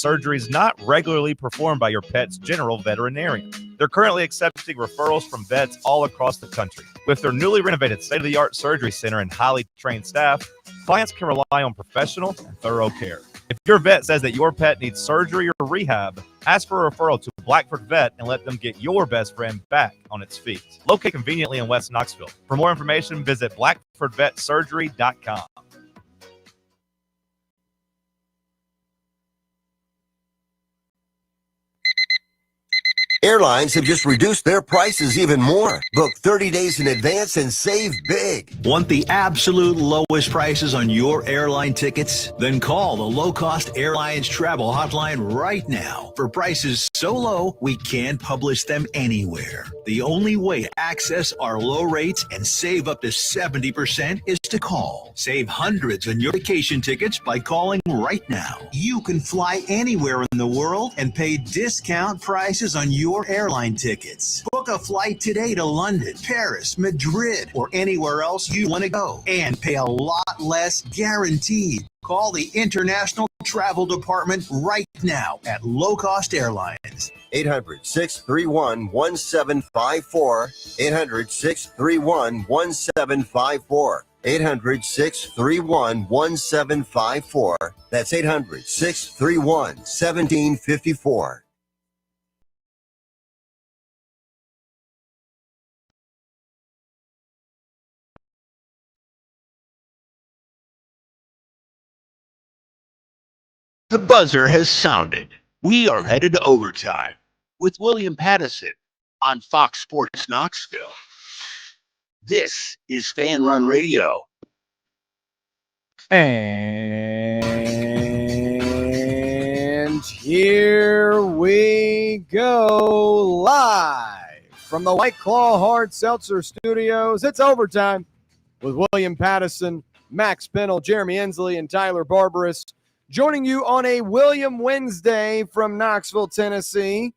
surgeries not regularly performed by your pet's general veterinarian. They're currently accepting referrals from vets all across the country. With their newly renovated state-of-the-art surgery center and highly trained staff, clients can rely on professional and thorough care. If your vet says that your pet needs surgery or rehab, ask for a referral to Blackford Vet and let them get your best friend back on its feet. Located conveniently in West Knoxville. For more information, visit blackfordvetsurgery.com. Airlines have just reduced their prices even more. Book 30 days in advance and save big. Want the absolute lowest prices on your airline tickets? Then call the Low Cost Airlines Travel Hotline right now for prices so low we can't publish them anywhere. The only way to access our low rates and save up to 70% is to call. Save hundreds on your vacation tickets by calling right now. You can fly anywhere in the world and pay discount prices on your airline tickets. Book a flight today to London, Paris, Madrid, or anywhere else you want to go and pay a lot less guaranteed. Call the International Travel Department right now at Low Cost Airlines. 800-631-1754. 800-631-1754. 800-631-1754. That's 800-631-1754. The buzzer has sounded. We are headed to overtime with William Pattison on Fox Sports Knoxville. This is Fan Run Radio. And here we go live from the White Claw Hard Seltzer Studios. It's overtime with William Pattison, Max Pennell, Jeremy Inslee, and Tyler Barbaras. Joining you on a William Wednesday from Knoxville, Tennessee.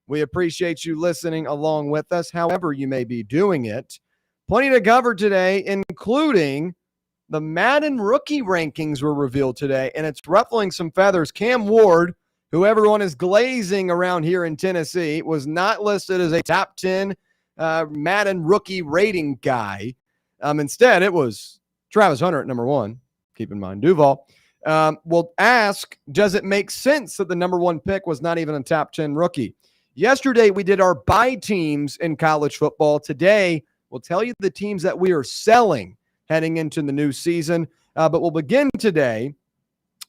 We appreciate you listening along with us, however you may be doing it. Plenty to cover today, including the Madden rookie rankings were revealed today, and it's ruffling some feathers. Cam Ward, who everyone is glazing around here in Tennessee, was not listed as a top 10 Madden rookie rating guy. Instead, it was Travis Hunter at number 1. Keep in mind, Duval. We'll ask, does it make sense that the number 1 pick was not even a top 10 rookie? Yesterday, we did our buy teams in college football. Today, we'll tell you the teams that we are selling heading into the new season. But we'll begin today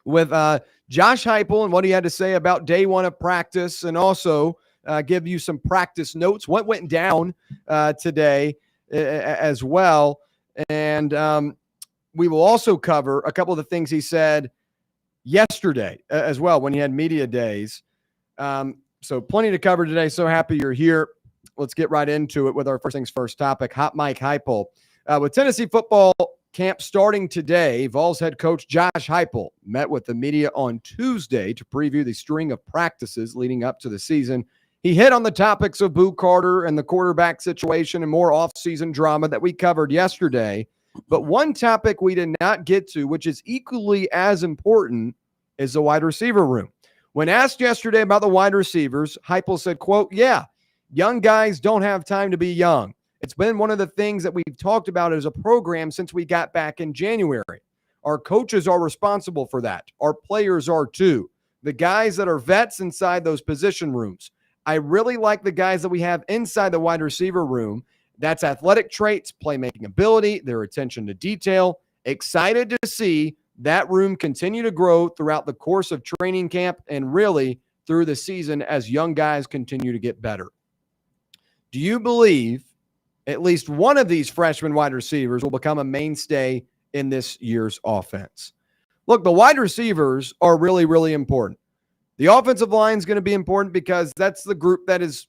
with Josh Heupel and what he had to say about day 1 of practice, and also give you some practice notes, what went down today as well. And we will also cover a couple of the things he said yesterday as well when he had media days. So plenty to cover today. So happy you're here. Let's get right into it with our first things first topic, Hot Mike Heupel. With Tennessee football camp starting today, Vols head coach Josh Heupel met with the media on Tuesday to preview the string of practices leading up to the season. He hit on the topics of Boo Carter and the quarterback situation and more off-season drama that we covered yesterday. But one topic we did not get to, which is equally as important, is the wide receiver room. When asked yesterday about the wide receivers, Heupel said, quote, yeah, young guys don't have time to be young. It's been one of the things that we've talked about as a program since we got back in January. Our coaches are responsible for that. Our players are too. The guys that are vets inside those position rooms. I really like the guys that we have inside the wide receiver room. That's athletic traits, playmaking ability, their attention to detail. Excited to see that room continue to grow throughout the course of training camp and really through the season as young guys continue to get better. Do you believe at least one of these freshman wide receivers will become a mainstay in this year's offense? Look, the wide receivers are really, really important. The offensive line is going to be important because that's the group that is,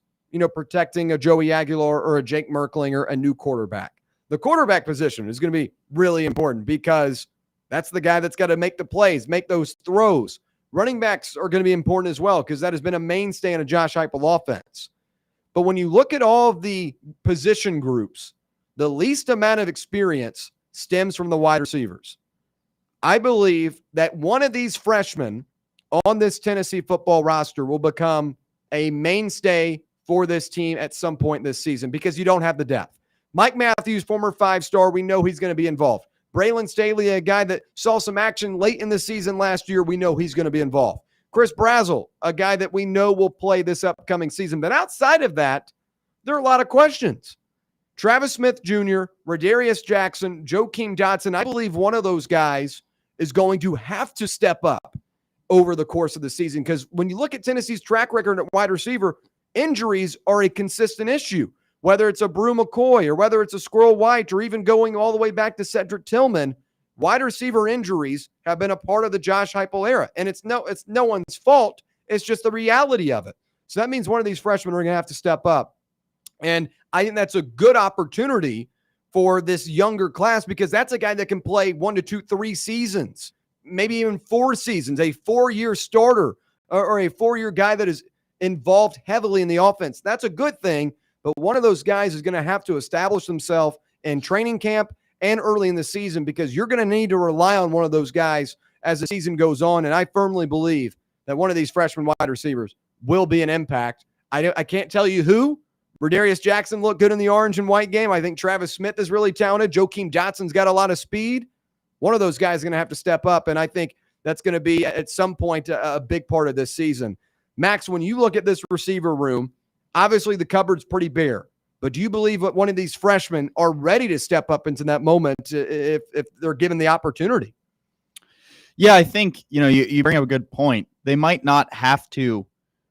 protecting a Joey Aguilar or a Jake Merklinger, a new quarterback. The quarterback position is going to be really important because that's the guy that's got to make the plays, make those throws. Running backs are going to be important as well because that has been a mainstay in a Josh Heupel offense. But when you look at all of the position groups, the least amount of experience stems from the wide receivers. I believe that one of these freshmen on this Tennessee football roster will become a mainstay for this team at some point this season because you don't have the depth. Mike Matthews, former 5-star, we know he's going to be involved. Braylon Staley, a guy that saw some action late in the season last year, we know he's going to be involved. Chris Brazzell, a guy that we know will play this upcoming season. But outside of that, there are a lot of questions. Travis Smith Jr., Radarius Jackson, Joakim Dotson, I believe one of those guys is going to have to step up over the course of the season because when you look at Tennessee's track record at wide receiver, injuries are a consistent issue, whether it's a Brew McCoy or whether it's a Squirrel White or even going all the way back to Cedric Tillman. Wide receiver injuries have been a part of the Josh Heupel era, and it's no one's fault. It's just the reality of it. So that means one of these freshmen are going to have to step up. And I think that's a good opportunity for this younger class because that's a guy that can play 1 to 2, 3 seasons, maybe even 4 seasons, a 4-year starter or a 4-year guy that is involved heavily in the offense. That's a good thing, but one of those guys is going to have to establish himself in training camp and early in the season because you're going to need to rely on one of those guys as the season goes on, and I firmly believe that one of these freshman wide receivers will be an impact. I can't tell you who. Radarius Jackson looked good in the orange and white game. I think Travis Smith is really talented. Joakim Dotson's got a lot of speed. One of those guys is going to have to step up, and I think that's going to be at some point a big part of this season. Max, when you look at this receiver room, obviously the cupboard's pretty bare, but do you believe that one of these freshmen are ready to step up into that moment if they're given the opportunity? Yeah, I think, you bring up a good point. They might not have to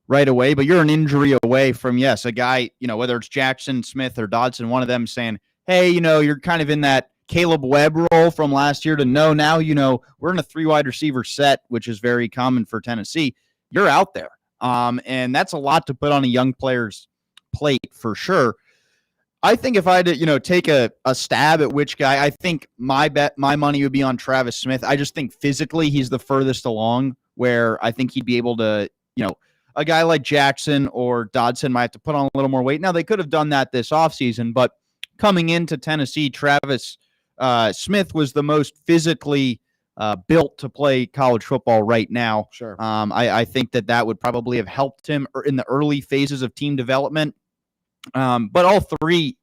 right away, but you're an injury away from, yes, a guy, whether it's Jackson, Smith, or Dodson, one of them saying, hey, you're kind of in that Caleb Webb role from last year to now, we're in a 3 wide receiver set, which is very common for Tennessee. You're out there. And that's a lot to put on a young player's plate for sure. I think if I had to, take a stab at which guy, I think my money would be on Travis Smith. I just think physically he's the furthest along where I think he'd be able to, a guy like Jackson or Dodson might have to put on a little more weight. Now, they could have done that this offseason, but coming into Tennessee, Travis Smith was the most physically built to play college football right now. Sure. I think that would probably have helped him in the early phases of team development. But all three,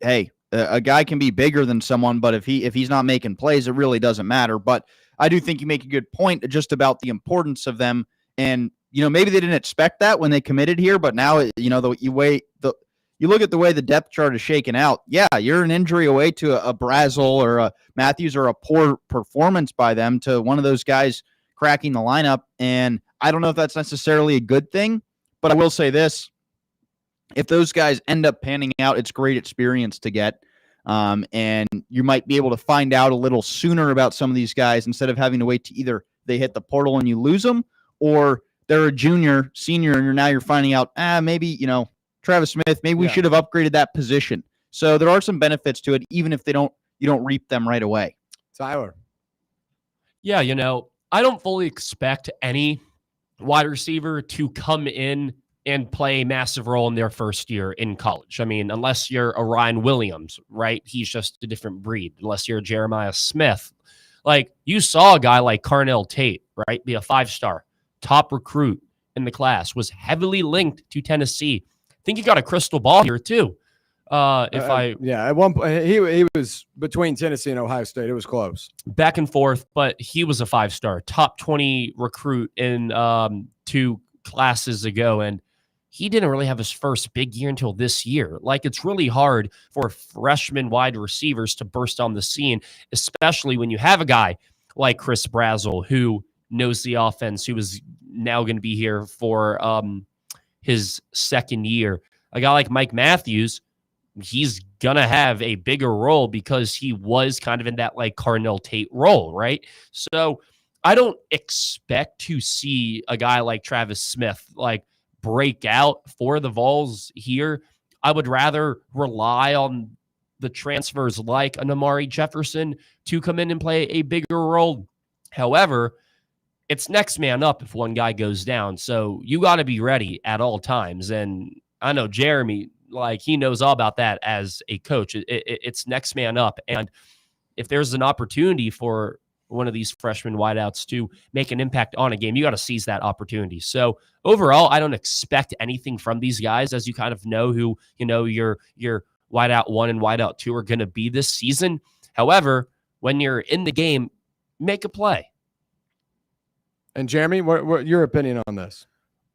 hey, a guy can be bigger than someone, but if he's not making plays, it really doesn't matter. But I do think you make a good point just about the importance of them. And, maybe they didn't expect that when they committed here, but now, you look at the way the depth chart is shaken out. Yeah, you're an injury away to a Brazzell or a Matthews or a poor performance by them to one of those guys cracking the lineup. And I don't know if that's necessarily a good thing, but I will say this. If those guys end up panning out, it's great experience to get. And you might be able to find out a little sooner about some of these guys instead of having to wait to either they hit the portal and you lose them or they're a junior, senior, and you're finding out, maybe, Travis Smith, maybe we should have upgraded that position. So there are some benefits to it, even if you don't reap them right away. Tyler. Yeah, I don't fully expect any wide receiver to come in and play a massive role in their first year in college. I mean, unless you're a Ryan Williams, right? He's just a different breed. Unless you're a Jeremiah Smith. Like, you saw a guy like Carnell Tate, right? Be a 5-star, top recruit in the class, was heavily linked to Tennessee. I think you got a crystal ball here, too. At one point, he was between Tennessee and Ohio State. It was close. Back and forth, but he was a 5-star, top 20 recruit in 2 classes ago, and he didn't really have his first big year until this year. Like, it's really hard for freshman wide receivers to burst on the scene, especially when you have a guy like Chris Brazzell who knows the offense, who is now going to be here for his second year. A guy like Mike Matthews, he's going to have a bigger role because he was kind of in that like Carnell Tate role, right? So I don't expect to see a guy like Travis Smith like break out for the Vols here. I would rather rely on the transfers like an Amari Jefferson to come in and play a bigger role. However, it's next man up if one guy goes down. So you got to be ready at all times. And I know Jeremy, like, he knows all about that as a coach. It's next man up. And if there's an opportunity for one of these freshman wideouts to make an impact on a game. You got to seize that opportunity. So overall, I don't expect anything from these guys, as you kind of know who, your wideout 1 and wideout 2 are going to be this season. However, when you're in the game, make a play. And Jeremy, what your opinion on this?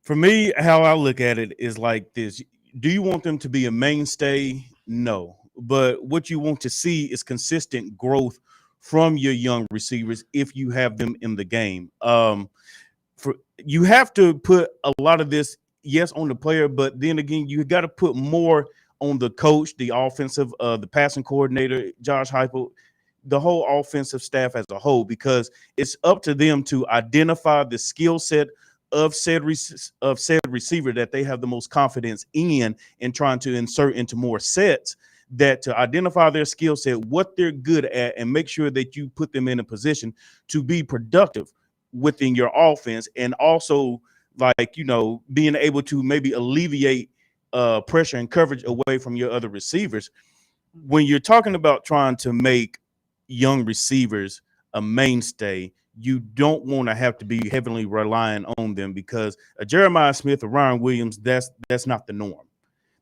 For me, how I look at it is like this. Do you want them to be a mainstay? No. But what you want to see is consistent growth from your young receivers if you have them in the game. You have to put a lot of this, yes, on the player, but then again, you got to put more on the coach, the offensive, the passing coordinator, Josh Heupel, the whole offensive staff as a whole, because it's up to them to identify the skill set of said receiver that they have the most confidence in trying to insert into more sets, that to identify their skill set, what they're good at, and make sure that you put them in a position to be productive within your offense. And also, like, being able to maybe alleviate pressure and coverage away from your other receivers. When you're talking about trying to make young receivers a mainstay, you don't want to have to be heavily relying on them, because a Jeremiah Smith or Ryan Williams, that's not the norm.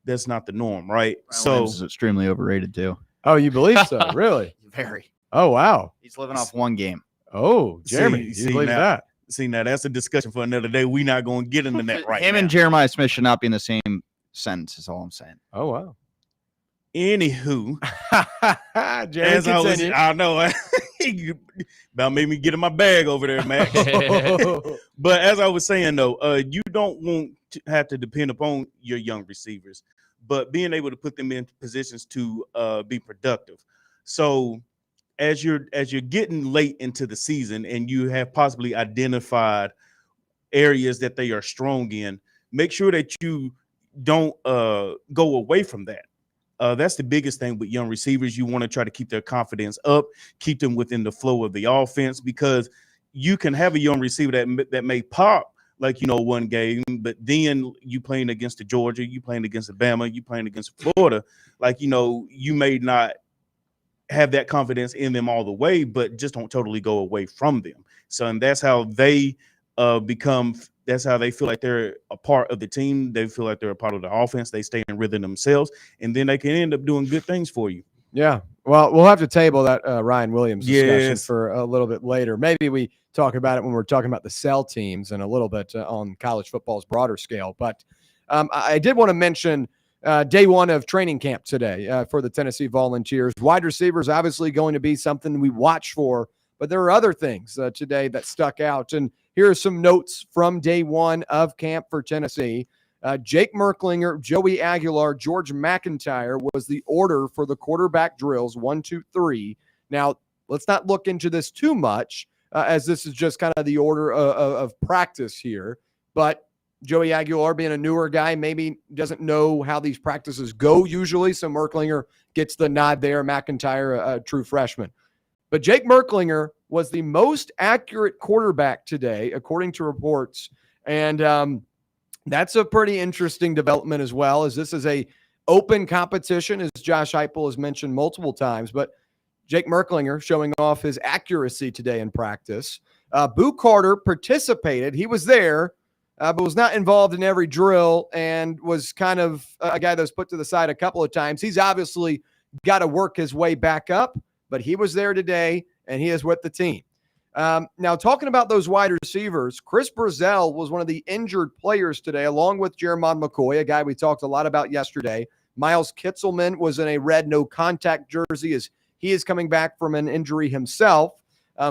That's not the norm, right? Ryan Williams is extremely overrated too. Oh, you believe so? Really? Very. Oh, wow. He's living off one game. Oh, Jeremy, you believe that? See, now that's a discussion for another day. We're not going to get into that right now. Him and Jeremiah Smith should not be in the same sentence, is all I'm saying. Oh, wow. Anywho, Jeremy, I know you about made me get in my bag over there, Max. But as I was saying, though, you don't want to have to depend upon your young receivers, but being able to put them in positions to be productive. So as you're getting late into the season and you have possibly identified areas that they are strong in, make sure that you don't go away from that. That's the biggest thing with young receivers. You want to try to keep their confidence up, keep them within the flow of the offense, because you can have a young receiver that may pop like, one game, but then you playing against the Georgia, you playing against Alabama, you playing against Florida, like, you may not have that confidence in them all the way, but just don't totally go away from them. So, and that's how they that's how they feel like they're a part of the team. They feel like they're a part of the offense. They stay in rhythm themselves, and then they can end up doing good things for you. Yeah. Well, we'll have to table that Ryan Williams discussion for a little bit later. Maybe we talk about it when we're talking about the cell teams and a little bit on college football's broader scale. But I did want to mention day one of training camp today for the Tennessee Volunteers. Wide receivers obviously going to be something we watch for, but there are other things today that stuck out. And here are some notes from day one of camp for Tennessee. Jake Merklinger, Joey Aguilar, George McIntyre was the order for the quarterback drills, 1, 2, 3. Now, let's not look into this too much, as this is just kind of the order of practice here. But Joey Aguilar, being a newer guy, maybe doesn't know how these practices go usually, so Merklinger gets the nod there. McIntyre, a true freshman. But Jake Merklinger was the most accurate quarterback today, according to reports. And that's a pretty interesting development as well, as this is a open competition, as Josh Heupel has mentioned multiple times. But Jake Merklinger showing off his accuracy today in practice. Boo Carter participated. He was there, but was not involved in every drill and was kind of a guy that was put to the side a couple of times. He's obviously got to work his way back up, but he was there today, and he is with the team. Now, talking about those wide receivers, Chris Brazzell was one of the injured players today, along with Jermon McCoy, a guy we talked a lot about yesterday. Miles Kitzelman was in a red no-contact jersey as he is coming back from an injury himself.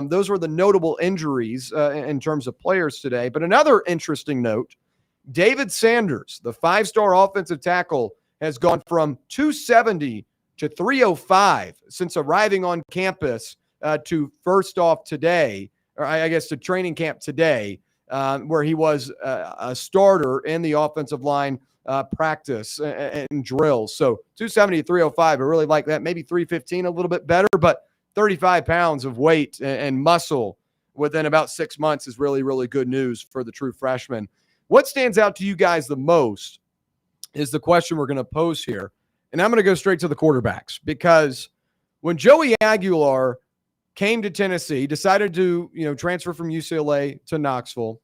Those were the notable injuries in terms of players today. But another interesting note, David Sanders, the five-star offensive tackle, has gone from 270 to 305 since arriving on campus to first off today, or I guess to training camp today, where he was a starter in the offensive line practice and drills. So 270 to 305, I really like that. Maybe 315 a little bit better, but 35 pounds of weight and muscle within about 6 months is really, really good news for the true freshman. What stands out to you guys the most is the question we're going to pose here. And I'm going to go straight to the quarterbacks, because when Joey Aguilar came to Tennessee, decided to, transfer from UCLA to Knoxville.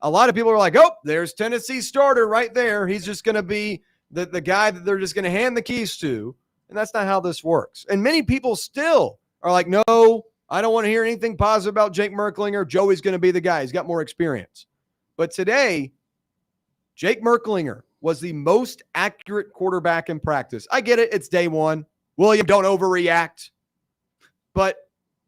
A lot of people are like, oh, there's Tennessee's starter right there. He's just going to be the guy that they're just going to hand the keys to. And that's not how this works. And many people still are like, no, I don't want to hear anything positive about Jake Merklinger. Joey's going to be the guy. He's got more experience. But today, Jake Merklinger was the most accurate quarterback in practice. I get it. It's day one. William, don't overreact. But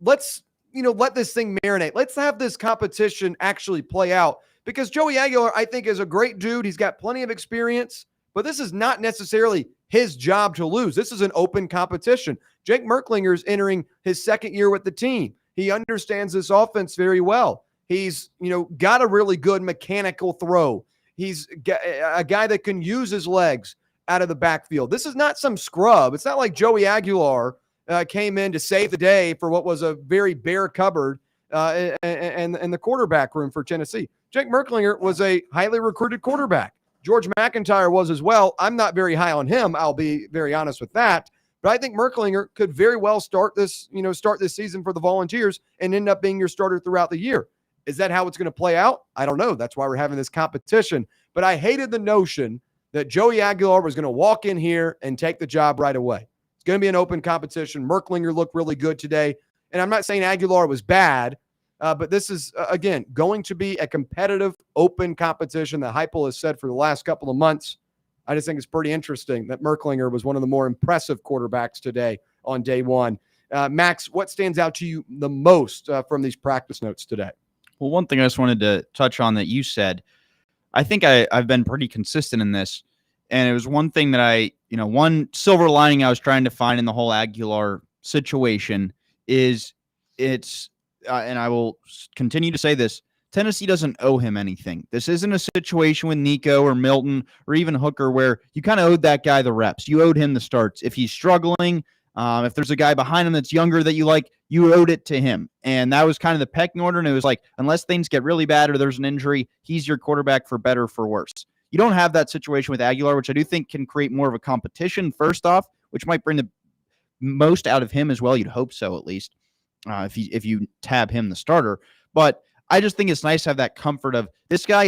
let's, let this thing marinate. Let's have this competition actually play out, because Joey Aguilar, I think, is a great dude. He's got plenty of experience, but this is not necessarily his job to lose. This is an open competition. Jake Merklinger is entering his second year with the team. He understands this offense very well. He's, got a really good mechanical throw. He's a guy that can use his legs out of the backfield. This is not some scrub. It's not like Joey Aguilar came in to save the day for what was a very bare cupboard and the quarterback room for Tennessee. Jake Merklinger was a highly recruited quarterback. George McIntyre was as well. I'm not very high on him. I'll be very honest with that. But I think Merklinger could very well start this season for the Volunteers and end up being your starter throughout the year. Is that how it's going to play out? I don't know. That's why we're having this competition. But I hated the notion that Joey Aguilar was going to walk in here and take the job right away. It's going to be an open competition. Merklinger looked really good today. And I'm not saying Aguilar was bad, but this is, again, going to be a competitive, open competition that Heupel has said for the last couple of months. I just think it's pretty interesting that Merklinger was one of the more impressive quarterbacks today on day one. Max, what stands out to you the most from these practice notes today? Well, one thing I just wanted to touch on that you said, I think I've been pretty consistent in this. And it was one thing that one silver lining I was trying to find in the whole Aguilar situation is and I will continue to say this, Tennessee doesn't owe him anything. This isn't a situation with Nico or Milton or even Hooker where you kind of owed that guy the reps. You owed him the starts. If he's struggling, if there's a guy behind him that's younger that you like, you owed it to him. And that was kind of the pecking order. And it was like, unless things get really bad or there's an injury, he's your quarterback for better or for worse. You don't have that situation with Aguilar, which I do think can create more of a competition first off, which might bring the most out of him as well. You'd hope so, at least, if you tab him the starter. But I just think it's nice to have that comfort of this guy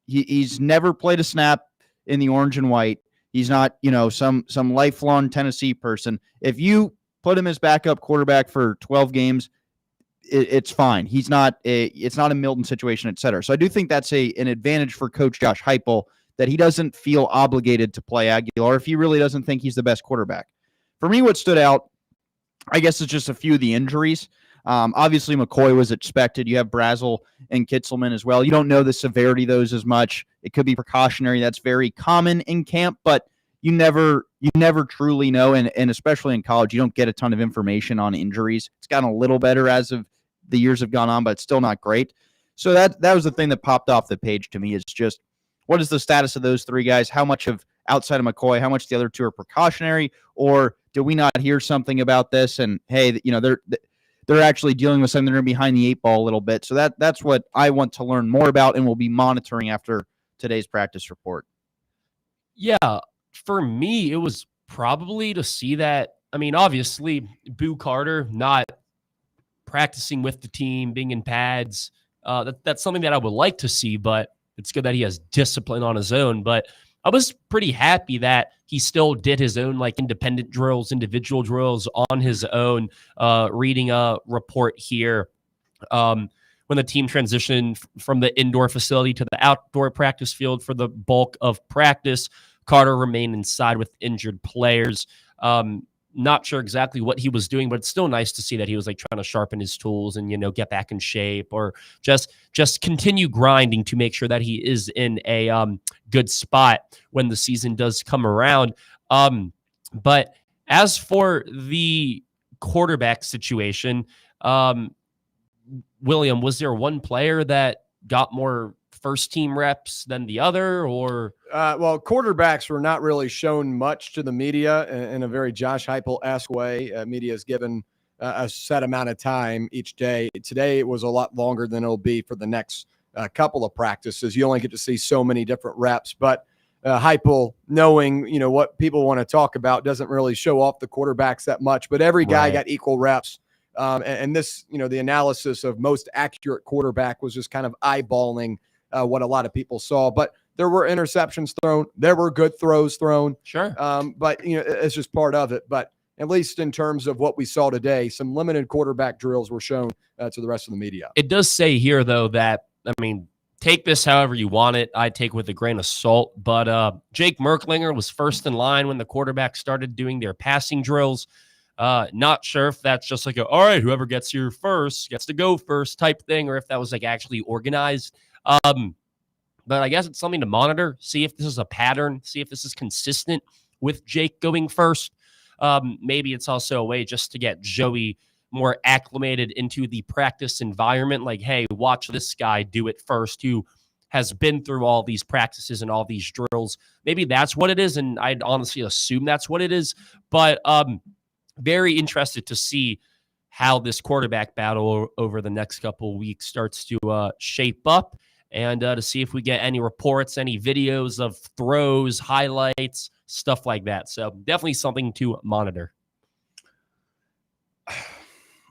he's never played a snap in the orange and white. He's not, some lifelong Tennessee person. If you put him as backup quarterback for 12 games, it's fine. It's not a Milton situation, et cetera. So I do think that's an advantage for Coach Josh Heupel, that he doesn't feel obligated to play Aguilar if he really doesn't think he's the best quarterback. For me, what stood out, I guess, is just a few of the injuries. Obviously, McCoy was expected. You have Brazel and Kitzelman as well. You don't know the severity of those as much. It could be precautionary. That's very common in camp, but you never truly know. And especially in college, you don't get a ton of information on injuries. It's gotten a little better as of the years have gone on, but it's still not great. So that was the thing that popped off the page to me, is just what is the status of those three guys? How much of outside of McCoy, how much the other two are precautionary, or do we not hear something about this? And hey, they're actually dealing with something. They're behind the eight ball a little bit. So that's what I want to learn more about, and we'll be monitoring after today's practice report. Yeah, for me, it was probably to see that. I mean, obviously, Boo Carter not practicing with the team, being in pads. That's something that I would like to see, but it's good that he has discipline on his own. But I was pretty happy that he still did his own independent drills, individual drills on his own. Reading a report here, when the team transitioned from the indoor facility to the outdoor practice field for the bulk of practice, Carter remained inside with injured players. Not sure exactly what he was doing, but it's still nice to see that he was trying to sharpen his tools and, get back in shape, or just continue grinding to make sure that he is in a good spot when the season does come around. But as for the quarterback situation, William, was there one player that got more first team reps than the other, or? Well, quarterbacks were not really shown much to the media in a very Josh Heupel-esque way. Media is given a set amount of time each day. Today, it was a lot longer than it'll be for the next couple of practices. You only get to see so many different reps, but Heupel, knowing, what people want to talk about, doesn't really show off the quarterbacks that much, but every guy got equal reps And this, the analysis of most accurate quarterback was just kind of eyeballing what a lot of people saw. But there were interceptions thrown. There were good throws thrown. Sure. But, it's just part of it. But at least in terms of what we saw today, some limited quarterback drills were shown to the rest of the media. It does say here, though, that, take this however you want it. I take with a grain of salt. But Jake Merklinger was first in line when the quarterback started doing their passing drills. Not sure if that's just like all right, whoever gets here first gets to go first type thing, or if that was like actually organized. But I guess it's something to monitor, see if this is a pattern, see if this is consistent with Jake going first. Maybe it's also a way just to get Joey more acclimated into the practice environment. Like, hey, watch this guy do it first, who has been through all these practices and all these drills. Maybe that's what it is, and I'd honestly assume that's what it is. But very interested to see how this quarterback battle over the next couple of weeks starts to shape up, and to see if we get any reports, any videos of throws, highlights, stuff like that. So definitely something to monitor.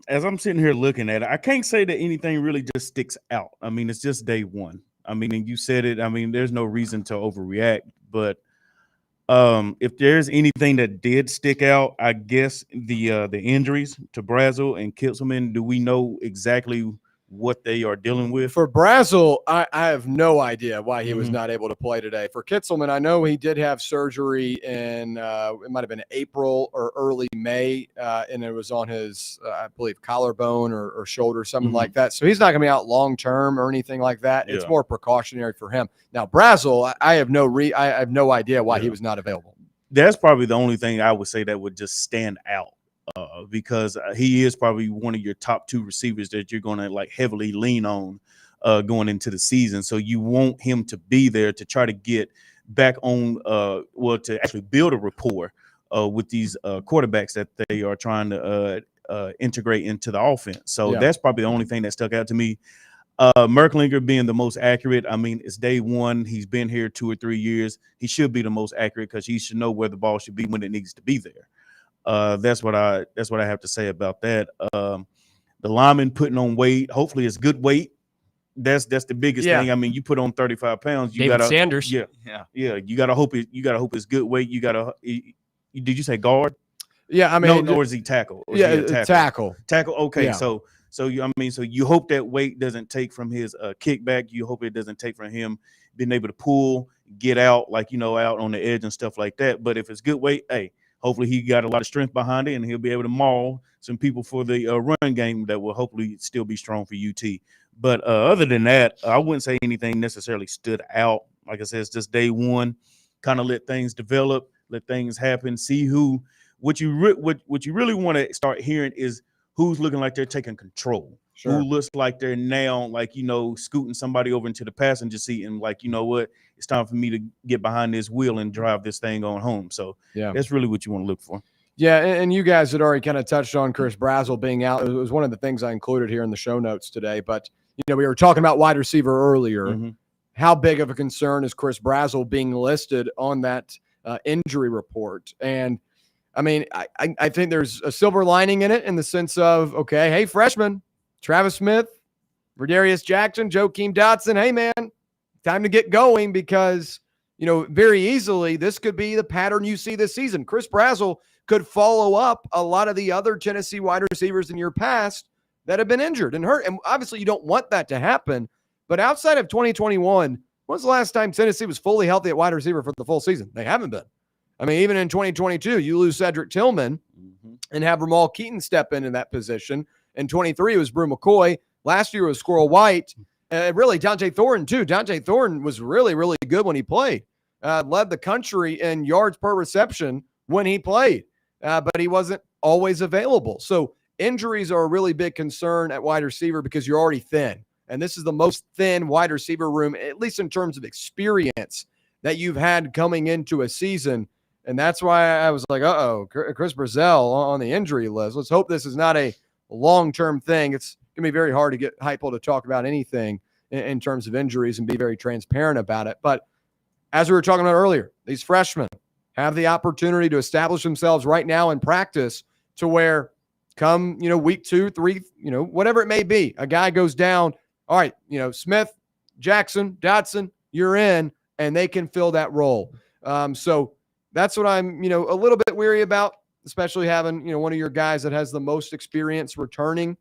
As I'm sitting here looking at it, I can't say that anything really just sticks out. It's just day one. And you said it. There's no reason to overreact. But if there's anything that did stick out, I guess the injuries to Brazel and Kitzelman. Do we know exactly what they are dealing with? For Brazel, I have no idea why he was not able to play today. For Kitzelman, I know he did have surgery in it might have been April or early May, and it was on his I believe collarbone or shoulder, something like that. So he's not going to be out long term or anything like that. It's more precautionary for him. Now Brazel, I have no idea why he was not available. That's probably the only thing I would say that would just stand out. Because he is probably one of your top two receivers that you're going to heavily lean on going into the season. So you want him to be there to try to get back on, to actually build a rapport with these quarterbacks that they are trying to integrate into the offense. So that's probably the only thing that stuck out to me. Merklinger being the most accurate. It's day one. He's been here 2 or 3 years. He should be the most accurate because he should know where the ball should be when it needs to be there. That's what I have to say about that. The lineman putting on weight, hopefully it's good weight. That's the biggest thing. You put on 35 pounds. David Sanders. Yeah. You gotta hope it's good weight. Did you say guard? Yeah, or is he tackle? Tackle. Tackle. Okay, yeah. so you hope that weight doesn't take from his kickback. You hope it doesn't take from him being able to pull, get out out on the edge and stuff like that. But if it's good weight, hey. Hopefully he got a lot of strength behind it, and he'll be able to maul some people for the run game that will hopefully still be strong for UT. But other than that, I wouldn't say anything necessarily stood out. Like I said, it's just day one. Kind of let things develop, let things happen. See what you really want to start hearing is who's looking like they're taking control. Sure. Who looks like they're now scooting somebody over into the passenger seat and you know what, it's time for me to get behind this wheel and drive this thing on home. So that's really what you want to look for. Yeah, and you guys had already kind of touched on Chris Brazel being out. It was one of the things I included here in the show notes today. But, we were talking about wide receiver earlier. How big of a concern is Chris Brazel being listed on that injury report? And, I think there's a silver lining in it in the sense of, okay, hey, freshman, Travis Smith, Verdarius Jackson, Joakim Dotson, hey, man, time to get going because, very easily this could be the pattern you see this season. Chris Brazel could follow up a lot of the other Tennessee wide receivers in your past that have been injured and hurt. And obviously you don't want that to happen. But outside of 2021, when's the last time Tennessee was fully healthy at wide receiver for the full season? They haven't been. Even in 2022, you lose Cedric Tillman and have Ramal Keaton step in that position. In 23, it was Brew McCoy. Last year was Squirrel White. Really, Dante Thornton, too. Dante Thornton was really, really good when he played. Led the country in yards per reception when he played. But he wasn't always available. So injuries are a really big concern at wide receiver because you're already thin. And this is the most thin wide receiver room, at least in terms of experience, that you've had coming into a season. And that's why I was like, Chris Brazel on the injury list. Let's hope this is not a long-term thing. It's going to be very hard to get Heupel to talk about anything in terms of injuries and be very transparent about it. But as we were talking about earlier, these freshmen have the opportunity to establish themselves right now in practice to where come, week 2, 3, whatever it may be, a guy goes down. All right, Smith, Jackson, Dotson, you're in, and they can fill that role. So that's what I'm, a little bit weary about, especially having, one of your guys that has the most experience returning,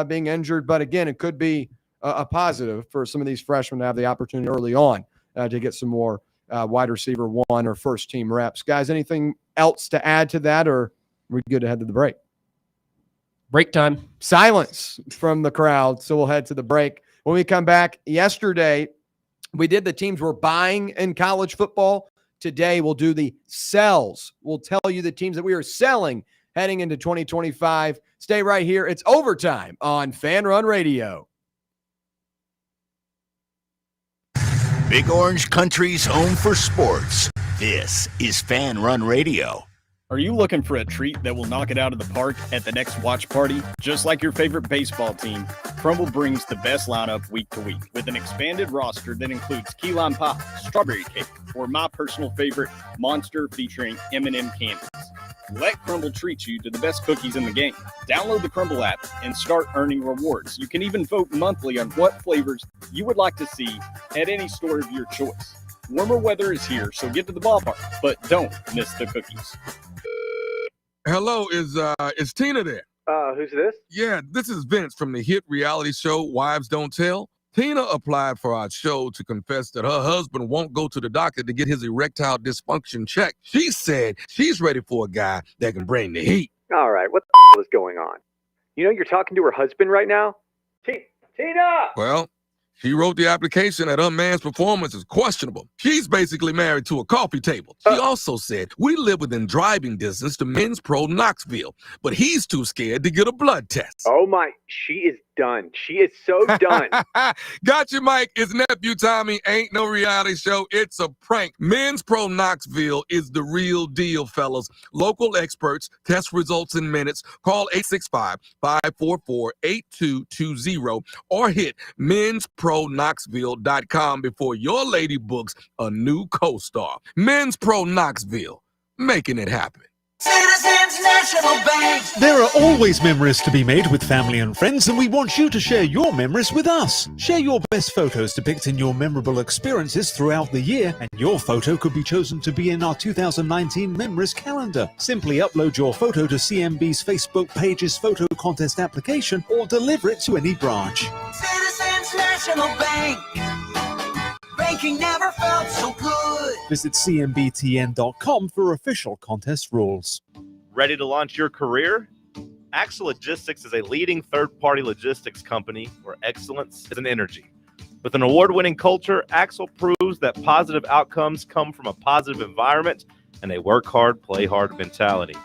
being injured. But again, it could be a positive for some of these freshmen to have the opportunity early on to get some more wide receiver 1 or first team reps. Guys, anything else to add to that, or are we good to head to the break? Break time. Silence from the crowd. So we'll head to the break. When we come back, yesterday we did the teams we're buying in college football. Today we'll do the sells. We'll tell you the teams that we are selling heading into 2025. Stay right here. It's overtime on Fan Run Radio. Big Orange Country's home for sports. This is Fan Run Radio. Are you looking for a treat that will knock it out of the park at the next watch party? Just like your favorite baseball team, Crumble brings the best lineup week to week with an expanded roster that includes key lime pie, strawberry cake, or my personal favorite, Monster featuring M&M candies. Let Crumble treat you to the best cookies in the game. Download the Crumble app and start earning rewards. You can even vote monthly on what flavors you would like to see at any store of your choice. Warmer weather is here, so get to the ballpark, but don't miss the cookies. Hello, is Tina there? Who's this? Yeah, this is Vince from the hit reality show Wives Don't Tell. Tina applied for our show to confess that her husband won't go to the doctor to get his erectile dysfunction checked. She said she's ready for a guy that can bring the heat. All right, what the hell is going on? You're talking to her husband right now? Tina! Well, she wrote the application that her man's performance is questionable. She's basically married to a coffee table. She also said, we live within driving distance to Men's Pro Knoxville, but he's too scared to get a blood test. Oh my, she is done. She is so done. Got you, Mike. It's nephew Tommy. Ain't no reality show. It's a prank. Men's Pro Knoxville is the real deal, fellas. Local experts, test results in minutes. Call 865-544-8220 or hit menspronknoxville.com before your lady books a new co-star. Men's Pro Knoxville, making it happen. Citizens National Bank. There are always memories to be made with family and friends, and we want you to share your memories with us. Share your best photos depicting your memorable experiences throughout the year, and your photo could be chosen to be in our 2019 Memories Calendar. Simply upload your photo to CMB's Facebook page's photo contest application or deliver it to any branch. Citizens National Bank. Banking never felt so good. Visit cmbtn.com for official contest rules. Ready to launch your career? Axle Logistics is a leading third-party logistics company where excellence is an energy. With an award-winning culture, Axle proves that positive outcomes come from a positive environment and a work hard, play hard mentality.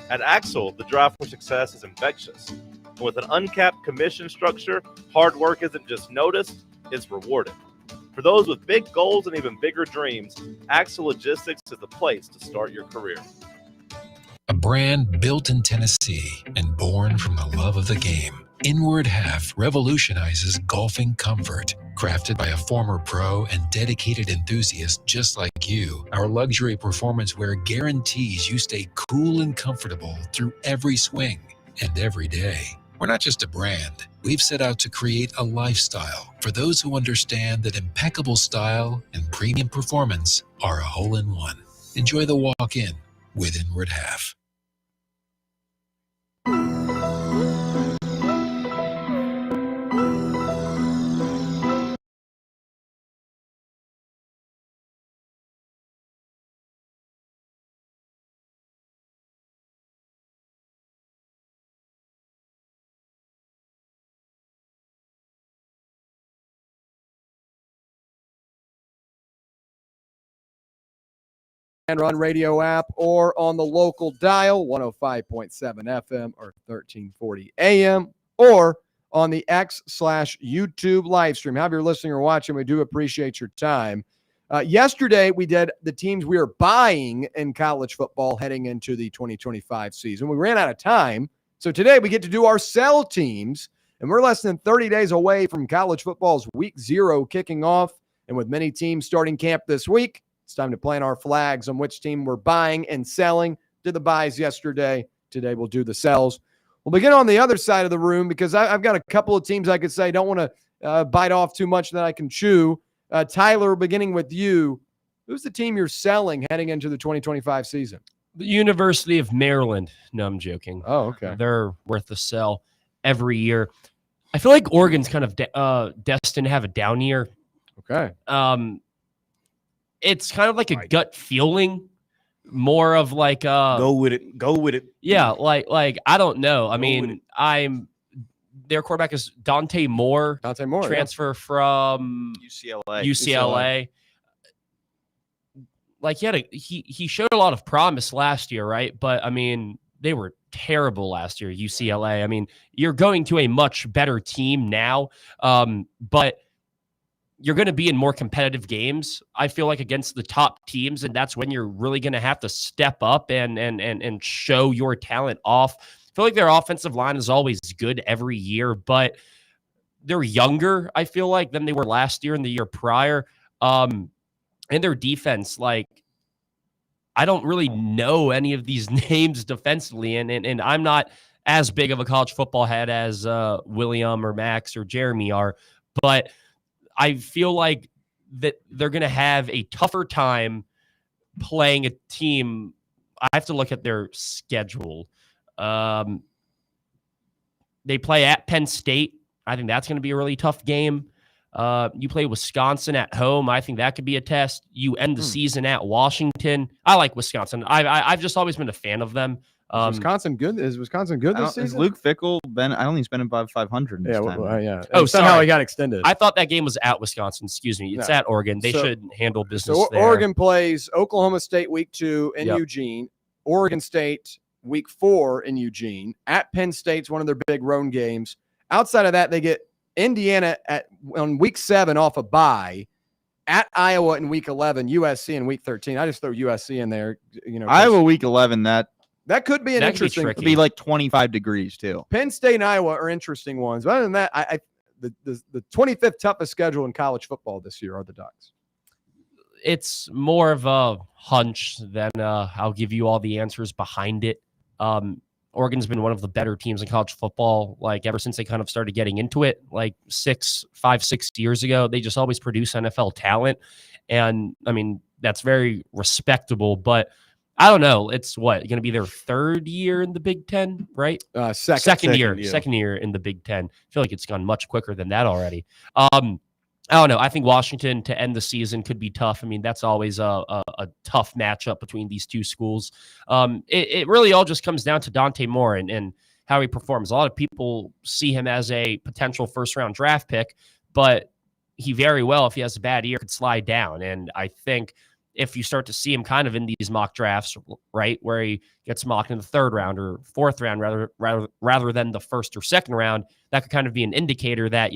At Axle, the drive for success is infectious. And with an uncapped commission structure, hard work isn't just noticed, it's rewarded. For those with big goals and even bigger dreams, Axle Logistics is the place to start your career. A brand built in Tennessee and born from the love of the game, Inward Half revolutionizes golfing comfort. Crafted by a former pro and dedicated enthusiast just like you, our luxury performance wear guarantees you stay cool and comfortable through every swing and every day. We're not just a brand. We've set out to create a lifestyle for those who understand that impeccable style and premium performance are a hole-in-one. Enjoy the walk-in with Inward Half. Run Radio app or on the local dial 105.7 FM or 1340 AM or on the X/YouTube live stream. However you're listening or watching, we do appreciate your time. Yesterday, we did the teams we are buying in college football heading into the 2025 season. We ran out of time, so today we get to do our sell teams, and we're less than 30 days away from college football's week 0 kicking off, and with many teams starting camp this week, it's time to plant our flags on which team we're buying and selling. Did the buys yesterday. Today we'll do the sells. We'll begin on the other side of the room because I've got a couple of teams I could say don't want to bite off too much that I can chew. Tyler, beginning with you, who's the team you're selling heading into the 2025 season? The University of Maryland. No, I'm joking. Oh, okay. They're worth a sell every year. I feel like Oregon's kind of destined to have a down year. Okay. It's kind of like a gut feeling, more of like go with it. Yeah, like I don't know. I mean, their quarterback is Dante Moore. Transfer from UCLA. Like he showed a lot of promise last year, right? But I mean, they were terrible last year, UCLA. I mean, you're going to a much better team now, but you're going to be in more competitive games, I feel like, against the top teams, and that's when you're really going to have to step up and show your talent off. I feel like their offensive line is always good every year, but they're younger, I feel like, than they were last year and the year prior. And their defense, like, I don't really know any of these names defensively, and I'm not as big of a college football head as William or Max or Jeremy are, but I feel like that they're going to have a tougher time playing a team. I have to look at their schedule. They play at Penn State. I think that's going to be a really tough game. You play Wisconsin at home. I think that could be a test. You end the season at Washington. I like Wisconsin. I've just always been a fan of them. Is Wisconsin good this season? Is Luke Fickell been? I don't think he's been above 500 in this time. Yeah. Oh, somehow sorry. he got extended. I thought that game was at Wisconsin. Excuse me. It's No. at Oregon. They should handle business So there. Oregon plays Oklahoma State week 2 in Eugene. Oregon State week 4 in Eugene. At Penn State's one of their big road games. Outside of that, they get Indiana on week 7 off a bye. At Iowa in week 11, USC in week 13. I just throw USC in there. Iowa week 11. That could be an interesting. Could be like 25 degrees too. Penn State and Iowa are interesting ones. But other than that, the 25th toughest schedule in college football this year are the Ducks. It's more of a hunch than I'll give you all the answers behind it. Oregon's been one of the better teams in college football, like ever since they kind of started getting into it, like 6 years ago. They just always produce NFL talent. And I mean, that's very respectable, but I don't know. It's going to be their 3rd year in the Big Ten, right? Second year in the Big Ten. I feel like it's gone much quicker than that already. I don't know. I think Washington to end the season could be tough. I mean, that's always a tough matchup between these two schools. It really all just comes down to Dante Moore and how he performs. A lot of people see him as a potential first-round draft pick, but he very well, if he has a bad year, could slide down. And I think if you start to see him kind of in these mock drafts, right, where he gets mocked in the 3rd round or 4th round rather than the 1st or 2nd round, that could kind of be an indicator that,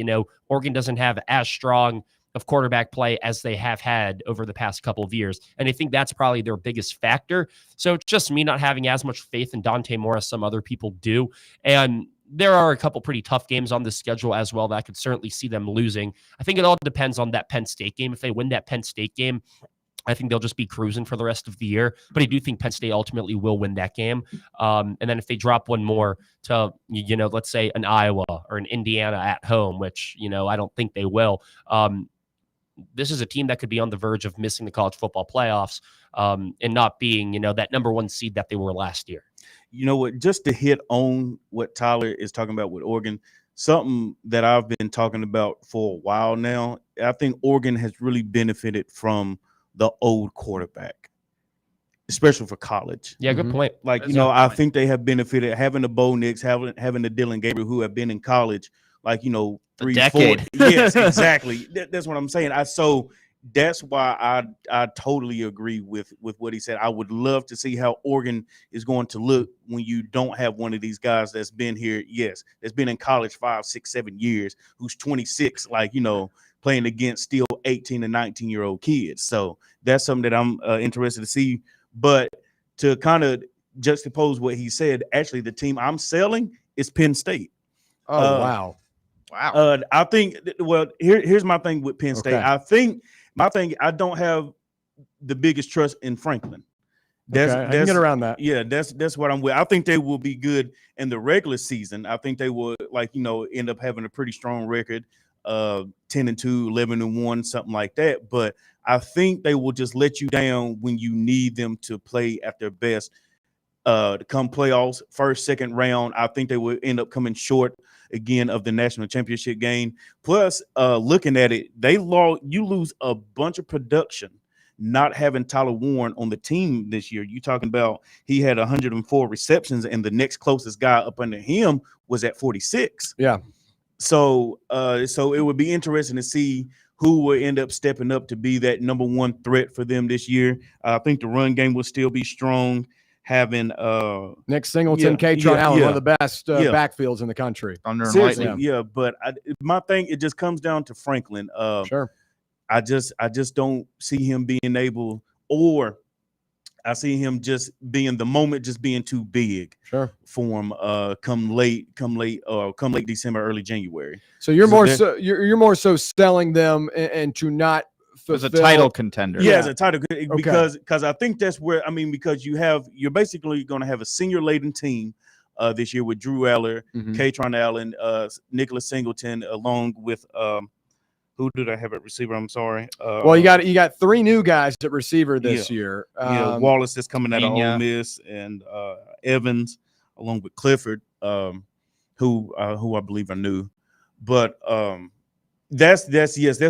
Oregon doesn't have as strong of quarterback play as they have had over the past couple of years. And I think that's probably their biggest factor. So it's just me not having as much faith in Dante Moore as some other people do. And there are a couple pretty tough games on the schedule as well that I could certainly see them losing. I think it all depends on that Penn State game. If they win that Penn State game, I think they'll just be cruising for the rest of the year. But I do think Penn State ultimately will win that game. And then if they drop one more to, let's say an Iowa or an Indiana at home, which, I don't think they will, this is a team that could be on the verge of missing the college football playoffs and not being, that number 1 seed that they were last year. You know what? Just to hit on what Tyler is talking about with Oregon, something that I've been talking about for a while now, I think Oregon has really benefited from the old quarterback, especially for college. Yeah, good point. Like, I think they have benefited having the Bo Nix, having the Dylan Gabriel, who have been in college, like, 3 decade. 4. Yes, exactly. That's what I'm saying. So that's why I totally agree with what he said. I would love to see how Oregon is going to look when you don't have one of these guys that's been here. Yes, that's been in college 5, 6, 7 years, who's 26, playing against still 18 and 19-year-old kids. So that's something that I'm interested to see. But to kind of juxtapose what he said, actually, the team I'm selling is Penn State. Oh, wow. I think, here's my thing with Penn State. Okay. I don't have the biggest trust in Franklin. That's, I can get around that. Yeah, that's what I'm with. I think they will be good in the regular season. I think they will, end up having a pretty strong record, 10-2, 11-1, something like that. But I think they will just let you down when you need them to play at their best. To come playoffs, first, second round, I think they will end up coming short again of the national championship game. Plus, looking at it, you lose a bunch of production not having Tyler Warren on the team this year. You talking about he had 104 receptions, and the next closest guy up under him was at 46. Yeah. So it would be interesting to see who will end up stepping up to be that number one threat for them this year. I think the run game will still be strong. Having Nick Singleton, Katron Allen, one of the best backfields in the country. Seriously, but my thing, it just comes down to Franklin. Sure. I just don't see him being able, or I see him just being too big. Sure. For him come late December, early January. So you're more so selling them and to not as a title contender. Yeah, as a title, because I think that's where, because you're basically going to have a senior laden team this year with Drew Aller, Katron Allen, Nicholas Singleton, along with who did I have at receiver? I'm sorry. Well, you got three new guys at receiver this year. Wallace is coming out of Ole Miss, and Evans, along with Clifford, who I believe are new. But that's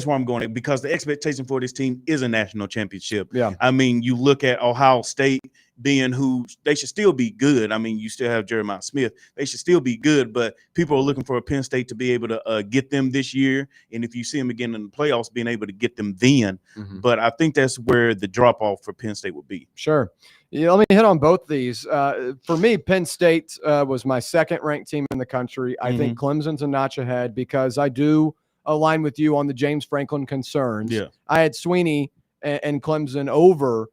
where I'm going, because the expectation for this team is a national championship. Yeah. You look at Ohio State being who they should still be good. You still have Jeremiah Smith. They should still be good, but people are looking for a Penn State to be able to get them this year. And if you see them again in the playoffs, being able to get them then. But I think that's where the drop off for Penn State would be. Sure. Yeah, let me hit on both these. For me, Penn State was my second ranked team in the country. I think Clemson's a notch ahead because I do align with you on the James Franklin concerns. Yeah. I had Sweeney and Clemson over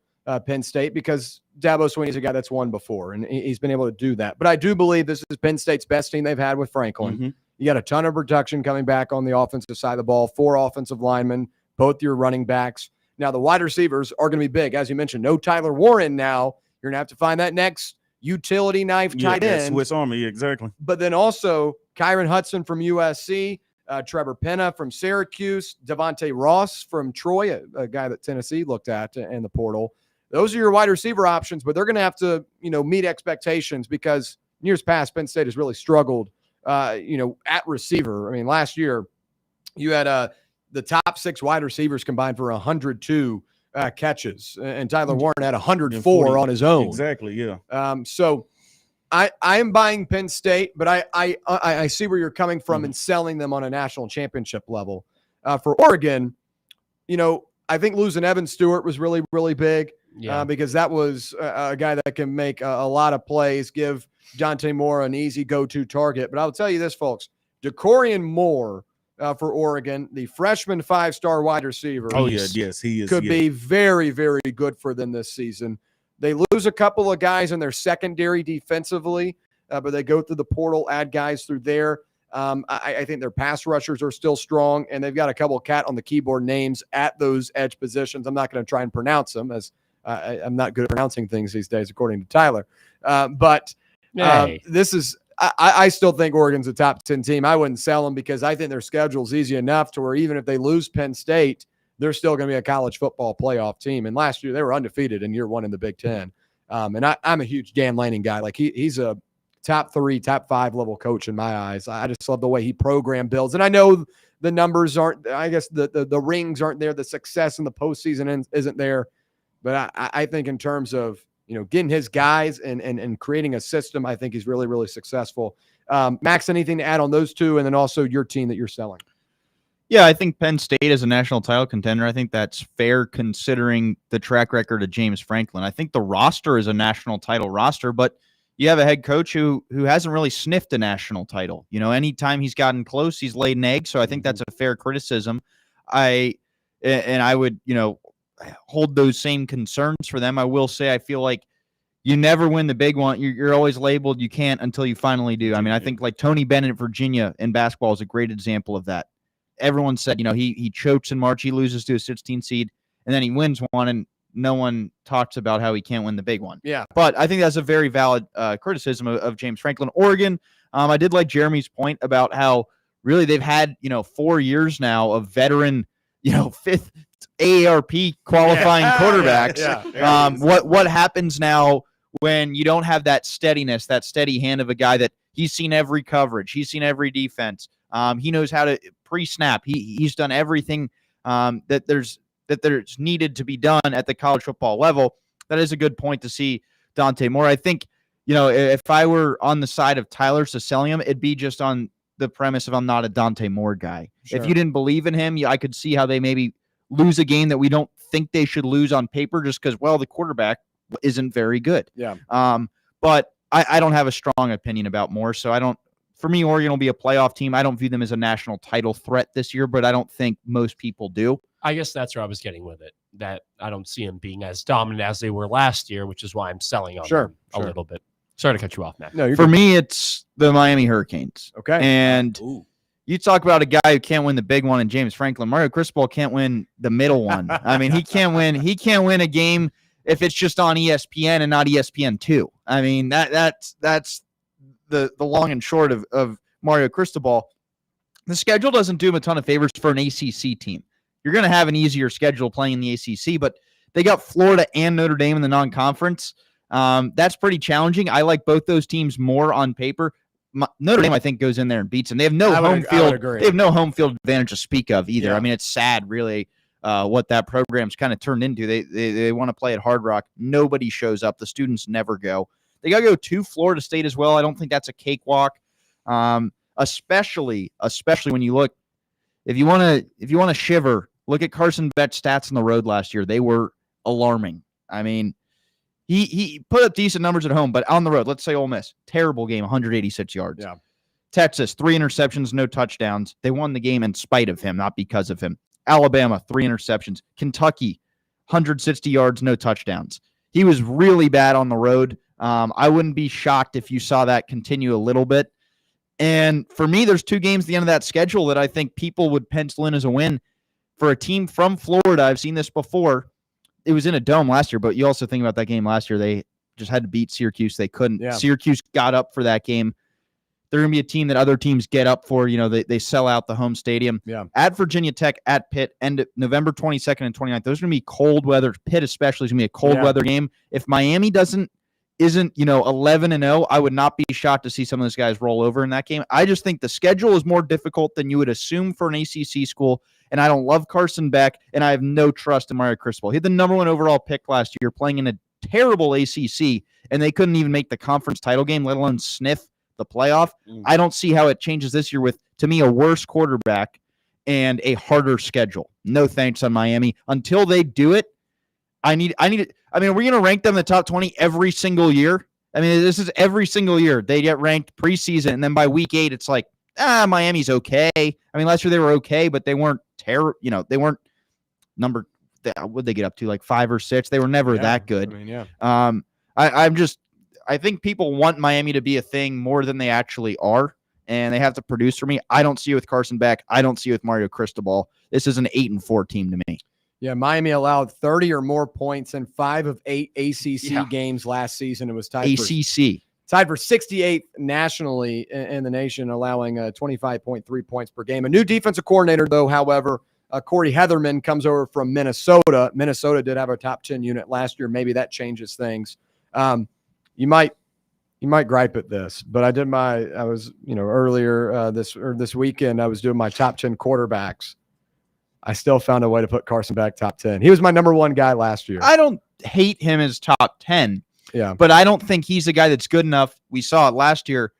Penn State because Dabo Sweeney's a guy that's won before, and he's been able to do that. But I do believe this is Penn State's best team they've had with Franklin. You got a ton of production coming back on the offensive side of the ball, 4 offensive linemen, both your running backs. Now, the wide receivers are going to be big. As you mentioned, no Tyler Warren now. You're going to have to find that next utility knife tight end. Swiss Army, exactly. But then also Kyron Hudson from USC, Trevor Penna from Syracuse, Devontae Ross from Troy, a guy that Tennessee looked at in the portal. Those are your wide receiver options, but they're going to have to, meet expectations because in years past, Penn State has really struggled, at receiver. Last year you had the top 6 wide receivers combined for 102 catches, and Tyler Warren had 104 on his own. Exactly, yeah. So I am buying Penn State, but I see where you're coming from in selling them on a national championship level. For Oregon, I think losing Evan Stewart was really, really big. Because that was a guy that can make a lot of plays, give Dante Moore an easy go-to target. But I'll tell you this, folks, DeCorian Moore for Oregon, the freshman 5-star wide receiver. Oh, yes, he is. Could be very, very good for them this season. They lose a couple of guys in their secondary defensively, but they go through the portal, add guys through there. I think their pass rushers are still strong, and they've got a couple of cat on the keyboard names at those edge positions. I'm not going to try and pronounce them as I'm not good at pronouncing things these days, according to Tyler. This is I still think Oregon's a top 10 team. I wouldn't sell them because I think their schedule's easy enough to where even if they lose Penn State, they're still going to be a college football playoff team. And last year they were undefeated in year 1 in the Big Ten. And I'm a huge Dan Lanning guy. Like he's a top 3, top 5 level coach in my eyes. I just love the way he program builds. And I know the numbers aren't, I guess the rings aren't there. The success in the postseason isn't there. But I think in terms of, getting his guys and creating a system, I think he's really, really successful. Max, anything to add on those two? And then also your team that you're selling? Yeah, I think Penn State is a national title contender. I think that's fair considering the track record of James Franklin. I think the roster is a national title roster, but you have a head coach who hasn't really sniffed a national title. Anytime he's gotten close, he's laid an egg. So I think that's a fair criticism. I would, hold those same concerns for them. I will say I feel like you never win the big one. You're always labeled you can't until you finally do. I think like Tony Bennett, Virginia in basketball is a great example of that. Everyone said, he chokes in March, he loses to a 16 seed, and then he wins one, and no one talks about how he can't win the big one. Yeah. But I think that's a very valid criticism of James Franklin. Oregon, I did like Jeremy's point about how really they've had, 4 years now of veteran, fifth AARP qualifying quarterbacks. What happens now when you don't have that steadiness, that steady hand of a guy that he's seen every coverage, he's seen every defense, he knows how to pre-snap, he's done everything that there's needed to be done at the college football level. That is a good point to see Dante Moore. I think, if I were on the side of Tyler Cecilium, it'd be just on the premise of I'm not a Dante Moore guy. Sure. If you didn't believe in him, I could see how they maybe lose a game that we don't think they should lose on paper just because, the quarterback isn't very good. Yeah. But I don't have a strong opinion about Moore, so for me, Oregon will be a playoff team. I don't view them as a national title threat this year, but I don't think most people do. I guess that's where I was getting with it, that I don't see them being as dominant as they were last year, which is why I'm selling on them a little bit. Sorry to cut you off, Matt. No, for me, it's the Miami Hurricanes. Okay. And you talk about a guy who can't win the big one in James Franklin. Mario Cristobal can't win the middle one. I mean, he can't win a game if it's just on ESPN and not ESPN2. I mean, that's the long and short of Mario Cristobal. The schedule doesn't do him a ton of favors for an ACC team. You're going to have an easier schedule playing in the ACC, but they got Florida and Notre Dame in the non-conference. That's pretty challenging. I like both those teams more on paper. Notre Dame, I think, goes in there and beats them. They have no home field. They have no home field advantage to speak of either. Yeah. I mean, it's sad, really, what that program's kind of turned into. They want to play at Hard Rock. Nobody shows up. The students never go. They got to go to Florida State as well. I don't think that's a cakewalk. Especially when you look, if you want to shiver, look at Carson Beck's stats on the road last year. They were alarming. I mean, he put up decent numbers at home, but on the road, let's say Ole Miss, terrible game, 186 yards. Yeah. Texas, 3 interceptions, no touchdowns. They won the game in spite of him, not because of him. Alabama, 3 interceptions. Kentucky, 160 yards, no touchdowns. He was really bad on the road. I wouldn't be shocked if you saw that continue a little bit. And for me, there's 2 games at the end of that schedule that I think people would pencil in as a win. For a team from Florida, I've seen this before. It was in a dome last year, but you also think about that game last year. They just had to beat Syracuse. They couldn't. Yeah. Syracuse got up for that game. They're going to be a team that other teams get up for. They sell out the home stadium. Yeah. At Virginia Tech, at Pitt, end November 22nd and 29th. Those are going to be cold weather. Pitt especially is going to be a cold weather game. If Miami isn't 11-0, I would not be shocked to see some of those guys roll over in that game. I just think the schedule is more difficult than you would assume for an ACC school, and I don't love Carson Beck, and I have no trust in Mario Cristobal. He had the number 1 overall pick last year playing in a terrible ACC, and they couldn't even make the conference title game, let alone sniff the playoff. I don't see how it changes this year with, to me, a worse quarterback and a harder schedule. No thanks on Miami. Until they do it, I need it. I mean, are we going to rank them in the top 20 every single year? I mean, this is every single year. They get ranked preseason, and then by week 8, it's like, Miami's okay. I mean, last year they were okay, but they weren't terrible. They weren't number. What'd they get up to? Like 5 or 6? They were never that good. I mean, I think people want Miami to be a thing more than they actually are, and they have to produce for me. I don't see it with Carson Beck. I don't see it with Mario Cristobal. This is an 8-4 team to me. Yeah, Miami allowed 30 or more points in 5 of 8 ACC games last season. It was tied for 68th nationally in the nation, allowing 25.3 points per game. A new defensive coordinator, though, however, Corey Heatherman comes over from Minnesota. Minnesota did have a top 10 unit last year. Maybe that changes things. You might gripe at this, but I was earlier this weekend, I was doing my top 10 quarterbacks. I still found a way to put Carson Beck top 10. He was my number 1 guy last year. I don't hate him as top 10. Yeah. But I don't think he's a guy that's good enough. We saw it last year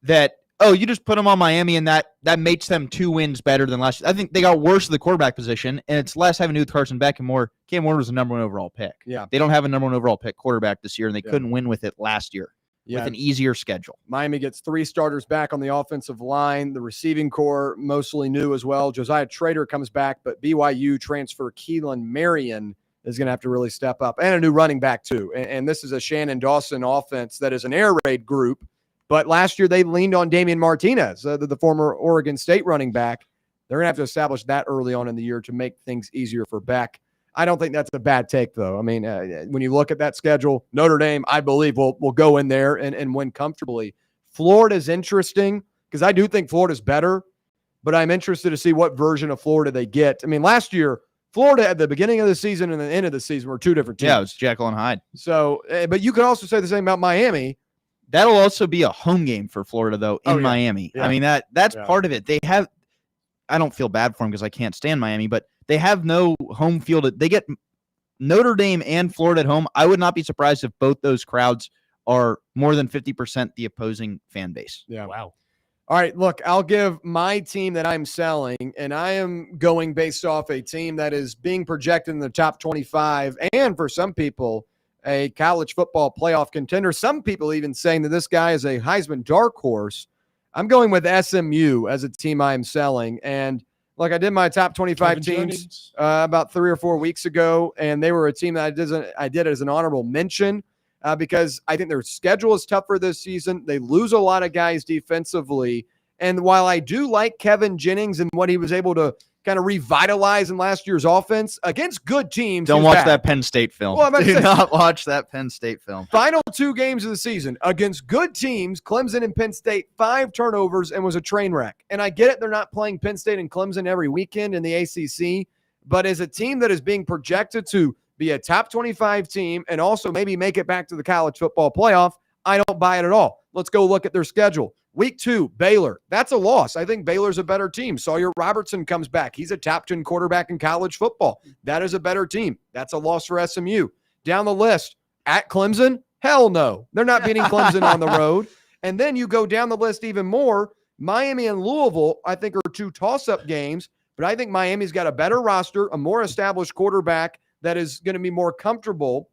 that, you just put him on Miami and that makes them 2 wins better than last year. I think they got worse at the quarterback position, and it's less having to do with Carson Beck and more. Cam Ward was the number 1 overall pick. Yeah. They don't have a number 1 overall pick quarterback this year, and they couldn't win with it last year. With an easier schedule. Miami gets 3 starters back on the offensive line. The receiving core mostly new as well. Josiah Trader comes back, but BYU transfer Keelan Marion is going to have to really step up. And a new running back, too. And this is a Shannon Dawson offense that is an air raid group. But last year they leaned on Damian Martinez, the former Oregon State running back. They're going to have to establish that early on in the year to make things easier for Beck. I don't think that's a bad take, though. I mean, when you look at that schedule, Notre Dame, I believe, will go in there and win comfortably. Florida's interesting because I do think Florida's better, but I'm interested to see what version of Florida they get. I mean, last year, Florida at the beginning of the season and the end of the season were two different teams. Yeah, it was Jekyll and Hyde. So, but you could also say the same about Miami. That'll also be a home game for Florida, though, in Miami. Yeah. I mean, that's part of it. They have – I don't feel bad for them because I can't stand Miami, but they have no home field. They get Notre Dame and Florida at home. I would not be surprised if both those crowds are more than 50% the opposing fan base. Yeah. Wow. All right, look, I'll give my team that I'm selling, and I am going based off a team that is being projected in the top 25, and for some people, a college football playoff contender. Some people even saying that this guy is a Heisman dark horse. I'm going with SMU as a team I am selling, and like I did my top 25 teams about 3 or 4 weeks ago, and they were a team that I did as an honorable mention. Because I think their schedule is tougher this season. They lose a lot of guys defensively. And while I do like Kevin Jennings and what he was able to kind of revitalize in last year's offense against good teams. Don't watch that Penn State film. Well, Do not watch that Penn State film. Final 2 games of the season against good teams, Clemson and Penn State, 5 turnovers and was a train wreck. And I get it. They're not playing Penn State and Clemson every weekend in the ACC. But as a team that is being projected to be a top 25 team and also maybe make it back to the college football playoff, I don't buy it at all. Let's go look at their schedule. Week 2, Baylor. That's a loss. I think Baylor's a better team. Sawyer Robertson comes back. He's a top 10 quarterback in college football. That is a better team. That's a loss for SMU. Down the list, at Clemson, hell no. They're not beating Clemson on the road. And then you go down the list even more. Miami and Louisville, I think, are 2 toss-up games, but I think Miami's got a better roster, a more established quarterback that is going to be more comfortable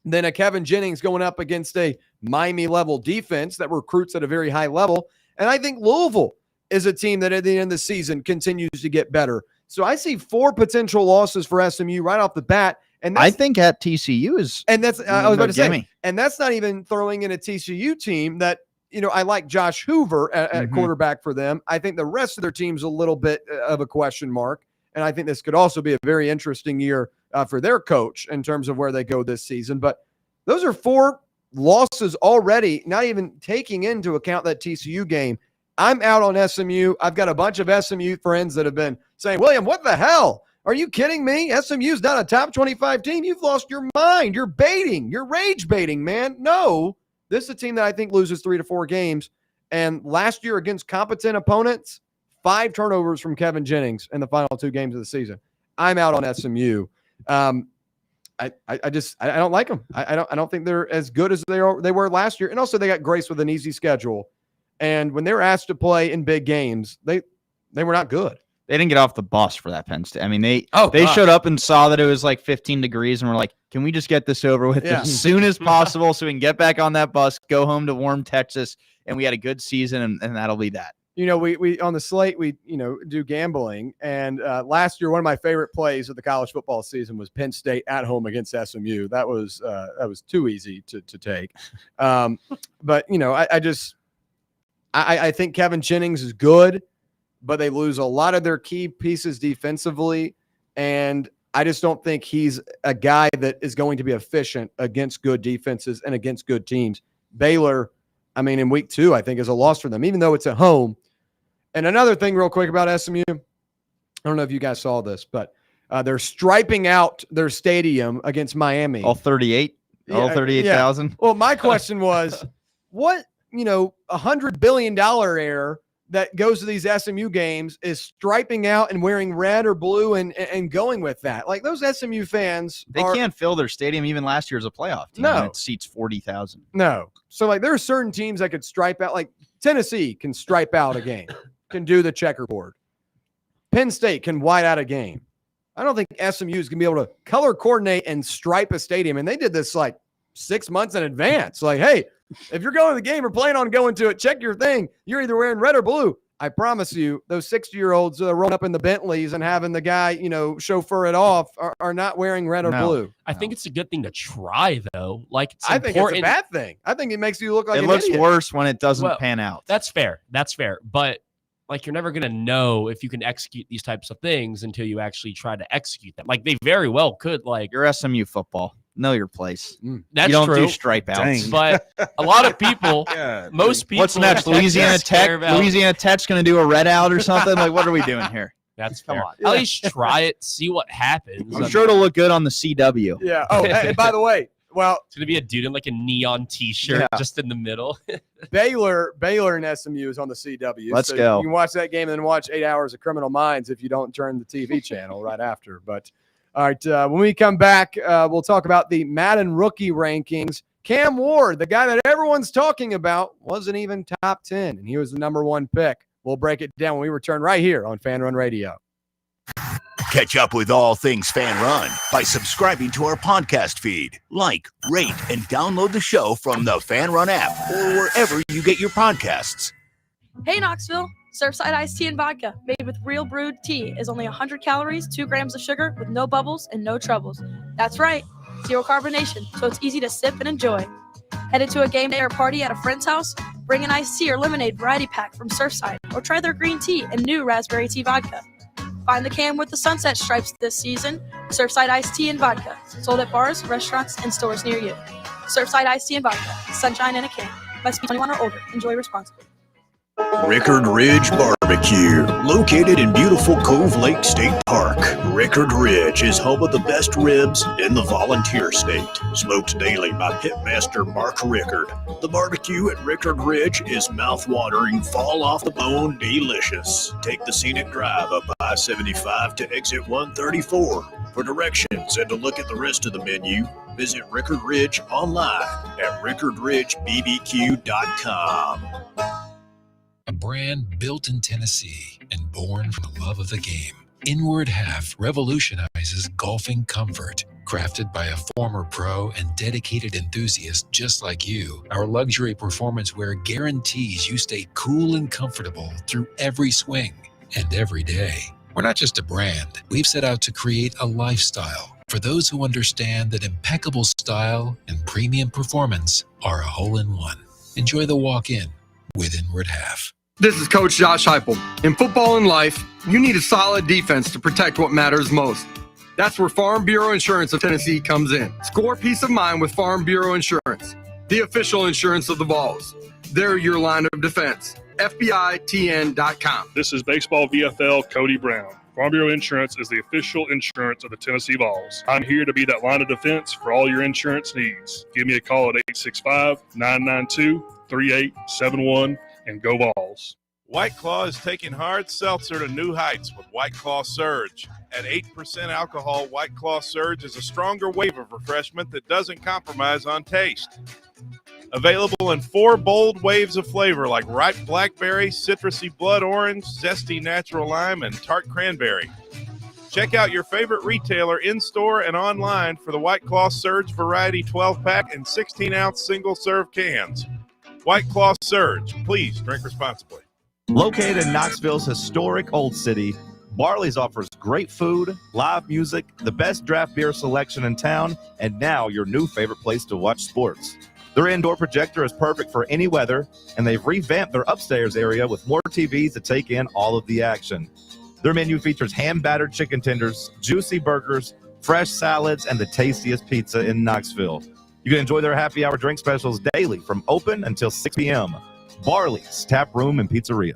than a Kevin Jennings going up against a Miami-level defense that recruits at a very high level. And I think Louisville is a team that at the end of the season continues to get better. So I see 4 potential losses for SMU right off the bat. And I think at TCU is – and that's I was about to say, and that's not even throwing in a TCU team that, you know, I like Josh Hoover at quarterback for them. I think the rest of their team's a little bit of a question mark. And I think this could also be a very interesting year for their coach in terms of where they go this season. But those are 4 losses already, not even taking into account that TCU game. I'm out on SMU. I've got a bunch of SMU friends that have been saying, William, what the hell? Are you kidding me? SMU's not a top 25 team. You've lost your mind. You're baiting. You're rage baiting, man. No, this is a team that I think loses 3 to 4 games. And last year against competent opponents, 5 turnovers from Kevin Jennings in the final 2 games of the season. I'm out on SMU. I don't like them. I don't think they're as good as they were last year. And also they got graced with an easy schedule. And when they were asked to play in big games, they were not good. They didn't get off the bus for that Penn State. I mean, they showed up and saw that it was like 15 degrees and were like, can we just get this over with as soon as possible so we can get back on that bus, go home to warm Texas, and we had a good season, and that'll be that. You know, we on the slate, we, you know, do gambling. And last year, one of my favorite plays of the college football season was Penn State at home against SMU. That was too easy to take. But, you know, I think Kevin Jennings is good, but they lose a lot of their key pieces defensively. And I just don't think he's a guy that is going to be efficient against good defenses and against good teams. Baylor, I mean, in week 2, I think is a loss for them, even though it's at home. And another thing real quick about SMU, I don't know if you guys saw this, but they're striping out their stadium against Miami. All 38? All 38,000? Yeah. Well, my question was, what, you know, $100 billion error that goes to these SMU games is striping out and wearing red or blue and going with that. Like those SMU fans, they can't fill their stadium even last year as a playoff team. No, it seats 40,000. No, so like there are certain teams that could stripe out. Like Tennessee can stripe out a game, can do the checkerboard. Penn State can white out a game. I don't think SMU is gonna be able to color coordinate and stripe a stadium. And they did this like 6 months in advance. Like, hey, if you're going to the game or planning on going to it, check your thing. You're either wearing red or blue. I promise you, those 60-year-olds rolling up in the Bentleys and having the guy, you know, chauffeur it off are not wearing red or blue. I think it's a good thing to try, though. Like, I think it's a bad thing. I think it makes you look like it an looks idiot. worse when it doesn't pan out. That's fair. That's fair. But like, you're never going to know if you can execute these types of things until you actually try to execute them. Like, they very well could, like, Your SMU football. Know your place. that's you don't true. do stripe outs. Dang. But a lot of people, most people. What's next? in Texas Louisiana Tech? care about- Louisiana Tech's going to do a red out or something? Like, what are we doing here? That's Come fair. on. At least try it, see what happens. I'm sure it'll look good on the CW. Yeah. Oh, and by the way, well, It's gonna be a dude in like a neon T-shirt Yeah. just in the middle. Baylor and SMU is on the CW. Let's so go. You can watch that game and then watch 8 hours of Criminal Minds if you don't turn the TV channel right after. But all right, when we come back, we'll talk about the Madden rookie rankings. Cam Ward, the guy that everyone's talking about, wasn't even top 10, and he was the number 1 pick. We'll break it down when we return right here on Fan Run Radio. Catch up with all things Fan Run by subscribing to our podcast feed. Like, rate, and download the show from the Fan Run app or wherever you get your podcasts. Hey Knoxville, Surfside iced tea and vodka made with real brewed tea is only 100 calories, 2 grams of sugar with no bubbles and no troubles. That's right, zero carbonation, so it's easy to sip and enjoy. Headed to a game day or party at a friend's house? Bring an iced tea or lemonade variety pack from Surfside or try their green tea and new raspberry tea vodka. Find the can with the sunset stripes this season. Surfside iced tea and vodka, sold at bars, restaurants, and stores near you. Surfside iced tea and vodka, sunshine in a can. Must be 21 or older. Enjoy responsibly. Rickard Ridge Barbecue, located in beautiful Cove Lake State Park. Rickard Ridge is home of the best ribs in the volunteer state. Smoked daily by Pitmaster Mark Rickard. The barbecue at Rickard Ridge is mouth-watering, fall-off-the-bone delicious. Take the scenic drive up I-75 to exit 134. For directions and to look at the rest of the menu, visit Rickard Ridge online at rickardridgebbq.com. A brand built in Tennessee and born from the love of the game. Inward Half revolutionizes golfing comfort. Crafted by a former pro and dedicated enthusiast just like you, our luxury performance wear guarantees you stay cool and comfortable through every swing and every day. We're not just a brand. We've set out to create a lifestyle for those who understand that impeccable style and premium performance are a hole-in-one. Enjoy the walk-in with Inward Half. This is Coach Josh Heupel. In football and life, you need a solid defense to protect what matters most. That's where Farm Bureau Insurance of Tennessee comes in. Score peace of mind with Farm Bureau Insurance, the official insurance of the Vols. They're your line of defense. FBITN.com. This is Baseball VFL Cody Brown. Farm Bureau Insurance is the official insurance of the Tennessee Vols. I'm here to be that line of defense for all your insurance needs. Give me a call at 865-992-3871 and go Vols. White Claw is taking hard seltzer to new heights with White Claw Surge. At 8% alcohol, White Claw Surge is a stronger wave of refreshment that doesn't compromise on taste. Available in 4 bold waves of flavor like ripe blackberry, citrusy blood orange, zesty natural lime, and tart cranberry. Check out your favorite retailer in-store and online for the White Claw Surge Variety 12-pack and 16-ounce single-serve cans. White Claw Surge. Please drink responsibly. Located in Knoxville's historic Old City, Barley's offers great food, live music, the best draft beer selection in town, and now your new favorite place to watch sports. Their indoor projector is perfect for any weather, and they've revamped their upstairs area with more TVs to take in all of the action. Their menu features hand-battered chicken tenders, juicy burgers, fresh salads, and the tastiest pizza in Knoxville. You can enjoy their happy hour drink specials daily from open until 6 p.m. Barley's Tap Room and Pizzeria.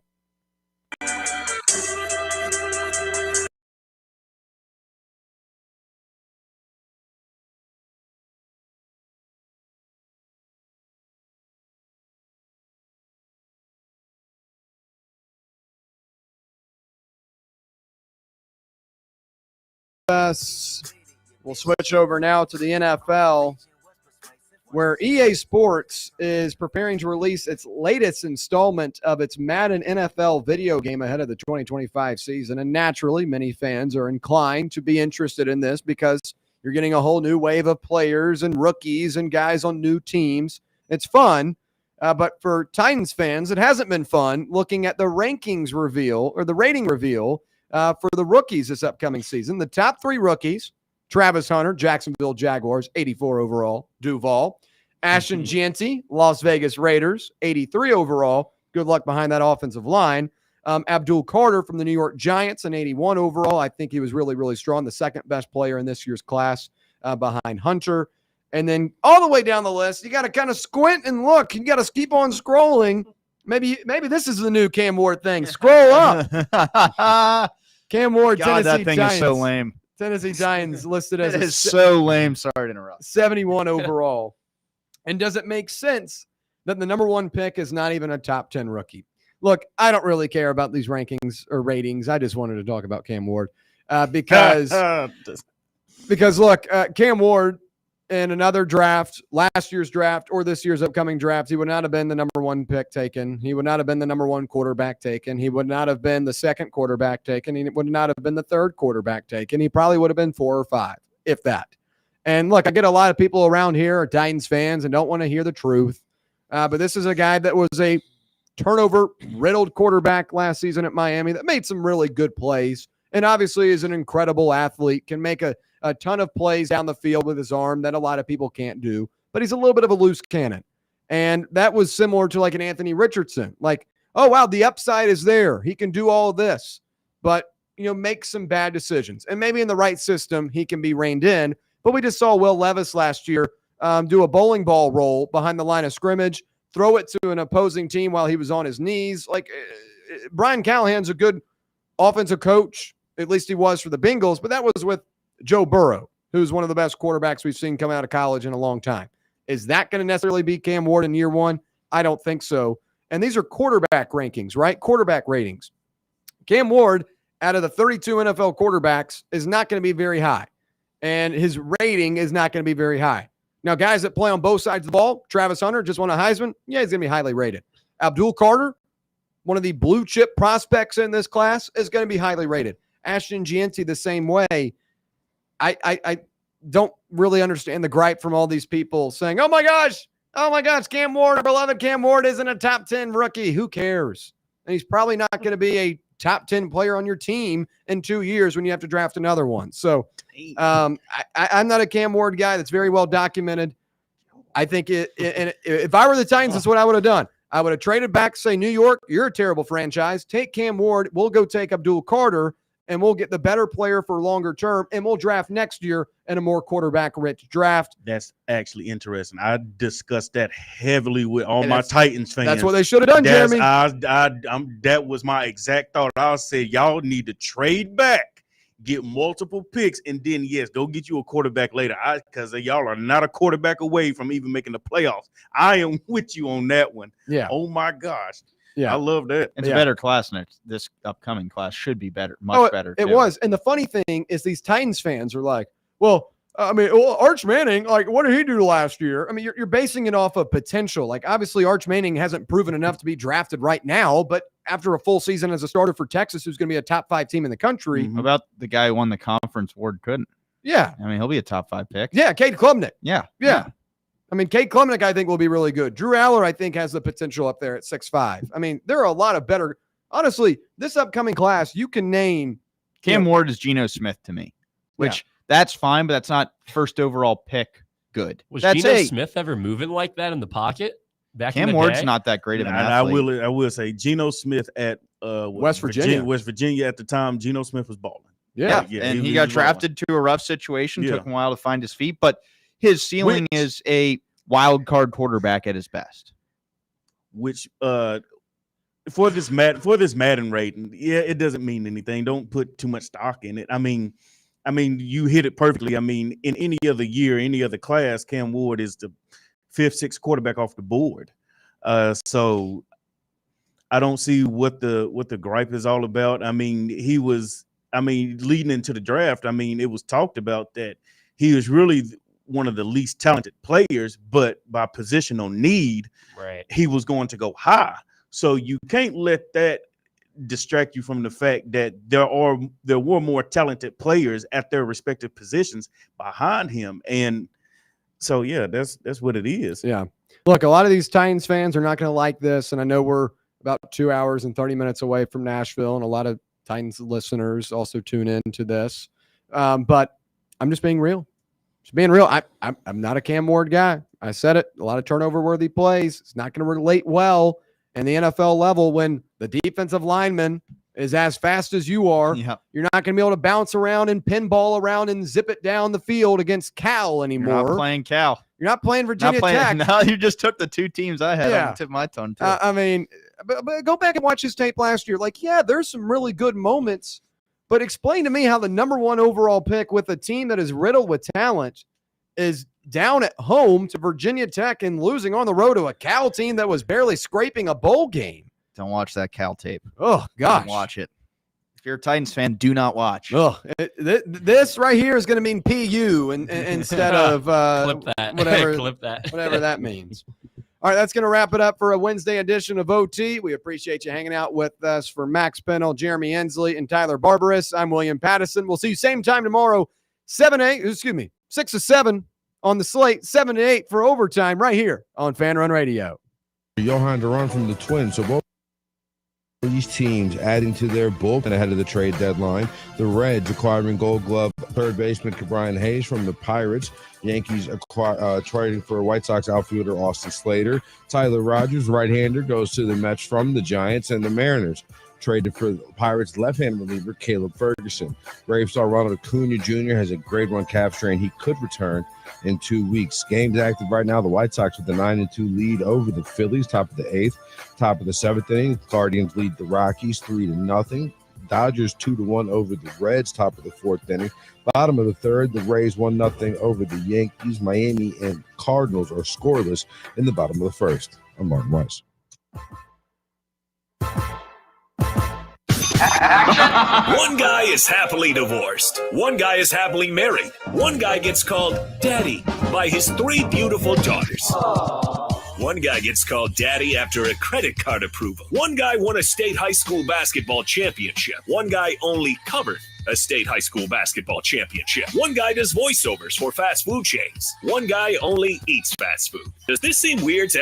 We'll switch over now to the NFL, where EA Sports is preparing to release its latest installment of its Madden NFL video game ahead of the 2025 season. And naturally, many fans are inclined to be interested in this because you're getting a whole new wave of players and rookies and guys on new teams. It's fun. But for Titans fans, it hasn't been fun looking at the rankings reveal or the rating reveal for the rookies this upcoming season. The top 3 rookies: Travis Hunter, Jacksonville Jaguars, 84 overall. Duval. Ashton Jeanty, Las Vegas Raiders, 83 overall. Good luck behind that offensive line. Abdul Carter from the New York Giants, an 81 overall. I think he was really, really strong. The second best player in this year's class behind Hunter. And then all the way down the list, you got to kind of squint and look. You got to keep on scrolling. Maybe this is the new Cam Ward thing. Scroll up. Cam Ward, God, Tennessee that thing Giants. is so lame. Tennessee Giants listed as It is so lame. Sorry to interrupt. 71 overall. And does it make sense that the number one pick is not even a top 10 rookie? Look, I don't really care about these rankings or ratings. I just wanted to talk about Cam Ward because look, Cam Ward in another draft, last year's draft or this year's upcoming draft, he would not have been the number one pick taken. He would not have been the number one quarterback taken. He would not have been the second quarterback taken. He would not have been the third quarterback taken. He probably would have been 4 or 5, if that. And look, I get a lot of people around here are Titans fans and don't want to hear the truth. But this is a guy that was a turnover-riddled quarterback last season at Miami that made some really good plays and obviously is an incredible athlete, can make a ton of plays down the field with his arm that a lot of people can't do, but he's a little bit of a loose cannon. And that was similar to like an Anthony Richardson. Like, oh, wow, the upside is there. He can do all this, but, make some bad decisions. And maybe in the right system, he can be reined in. But we just saw Will Levis last year do a bowling ball roll behind the line of scrimmage, throw it to an opposing team while he was on his knees. Like, Brian Callahan's a good offensive coach. At least he was for the Bengals, but that was with Joe Burrow, who's one of the best quarterbacks we've seen come out of college in a long time. Is that going to necessarily be Cam Ward in year one? I don't think so. And these are quarterback rankings, right? Quarterback ratings. Cam Ward, out of the 32 NFL quarterbacks, is not going to be very high. And his rating is not going to be very high. Now, guys that play on both sides of the ball, Travis Hunter just won a Heisman. Yeah, he's going to be highly rated. Abdul Carter, one of the blue chip prospects in this class, is going to be highly rated. Ashton Gianti the same way. I don't really understand the gripe from all these people saying, oh my gosh, Cam Ward, our beloved Cam Ward isn't a top 10 rookie. Who cares? And he's probably not going to be a top 10 player on your team in 2 years when you have to draft another one. So I'm not a Cam Ward guy. That's very well documented. I think and if I were the Titans, that's what I would have done. I would have traded back, say, New York, you're a terrible franchise. Take Cam Ward. We'll go take Abdul Carter, and we'll get the better player for longer term, and we'll draft next year in a more quarterback-rich draft. That's actually interesting. I discussed that heavily with all my Titans fans. That's what they should have done, Jeremy. That was my exact thought. I said, y'all need to trade back, get multiple picks, and then, yes, go get you a quarterback later. Because y'all are not a quarterback away from even making the playoffs. I am with you on that one. Yeah. Oh, my gosh. Yeah. I love that. It's a better class next. This upcoming class should be better, much better. It was. And the funny thing is these Titans fans are like, well, Arch Manning, like, what did he do last year? I mean, you're basing it off of potential. Like, obviously, Arch Manning hasn't proven enough to be drafted right now, but after a full season as a starter for Texas, who's going to be a top 5 team in the country. How about the guy who won the conference? Ward couldn't. Yeah. I mean, he'll be a top 5 pick. Yeah, Cade Klubnik. Yeah. I mean, Cade Klubnik, I think, will be really good. Drew Aller, I think, has the potential up there at 6'5". I mean, there are a lot of better. Honestly, this upcoming class, you can name. Cam Ward is Geno Smith to me, which that's fine, but that's not first overall pick good. Was that's Geno Smith ever moving like that in the pocket? Cam Ward's not that great of an athlete. I will say Geno Smith at West Virginia at the time, Geno Smith was balling. Yeah. And he got drafted to a rough situation. Took him a while to find his feet, but his ceiling is a wild card quarterback at his best. Which for this Madden rating, it doesn't mean anything. Don't put too much stock in it. I mean, you hit it perfectly. I mean, in any other year, any other class, Cam Ward is the 5th, 6th quarterback off the board. So I don't see what the gripe is all about. I mean, leading into the draft, I mean, it was talked about that he was really one of the least talented players, but by positional need, he was going to go high. So you can't let that distract you from the fact that there were more talented players at their respective positions behind him. And so, that's what it is. Yeah. Look, a lot of these Titans fans are not going to like this. And I know we're about 2 hours and 30 minutes away from Nashville, and a lot of Titans listeners also tune in to this. But I'm just being real. Being real, I'm not a Cam Ward guy. I said it. A lot of turnover-worthy plays. It's not going to relate well. and the NFL level when the defensive lineman is as fast as you are. Yep. You're not going to be able to bounce around and pinball around and zip it down the field against Cal anymore. You're not playing Cal. You're not playing Virginia Tech. No, you just took the two teams I had Yeah. on the tip of my tongue, too. I mean, but go back and watch his tape last year. Like, yeah, there's some really good moments, but explain to me how the number 1 overall pick with a team that is riddled with talent is down at home to Virginia Tech and losing on the road to a Cal team that was barely scraping a bowl game. Don't watch that Cal tape. Oh, gosh. Don't watch it. If you're a Titans fan, do not watch. Oh, this right here is going to mean PU instead of Clip that. whatever, Clip that. whatever that means. All right, that's going to wrap it up for a Wednesday edition of OT. We appreciate you hanging out with us. For Max Pennell, Jeremy Ensley, and Tyler Barbaras, I'm William Pattison. We'll see you same time tomorrow, 6 to 7 on the slate, 7 to 8 for overtime right here on Fan Run Radio. Johan Duran from the Twins. So both these teams adding to their bullpen ahead of the trade deadline. The Reds acquiring Gold Glove third baseman Brian Hayes from the Pirates. Yankees trading for White Sox outfielder Austin Slater. Tyler Rogers, right-hander, goes to the Mets from the Giants, and the Mariners traded for the Pirates left-hand reliever Caleb Ferguson. Brave star Ronald Acuna Jr. has a grade 1 calf strain. He could return in 2 weeks. Games active right now. The White Sox with a 9-2 lead over the Phillies, top of the 8th. Top of the 7th inning, Guardians lead the Rockies 3-0. Dodgers 2-1 over the Reds, top of the 4th inning. Bottom of the 3rd, the Rays 1-0 over the Yankees. Miami and Cardinals are scoreless in the bottom of the 1st. I'm Martin Weiss. One guy is happily divorced. One guy is happily married. One guy gets called daddy by his 3 beautiful daughters. One guy gets called daddy after a credit card approval. One guy won a state high school basketball championship. One guy only covered a state high school basketball championship. One guy does voiceovers for fast food chains. One guy only eats fast food. Does this seem weird to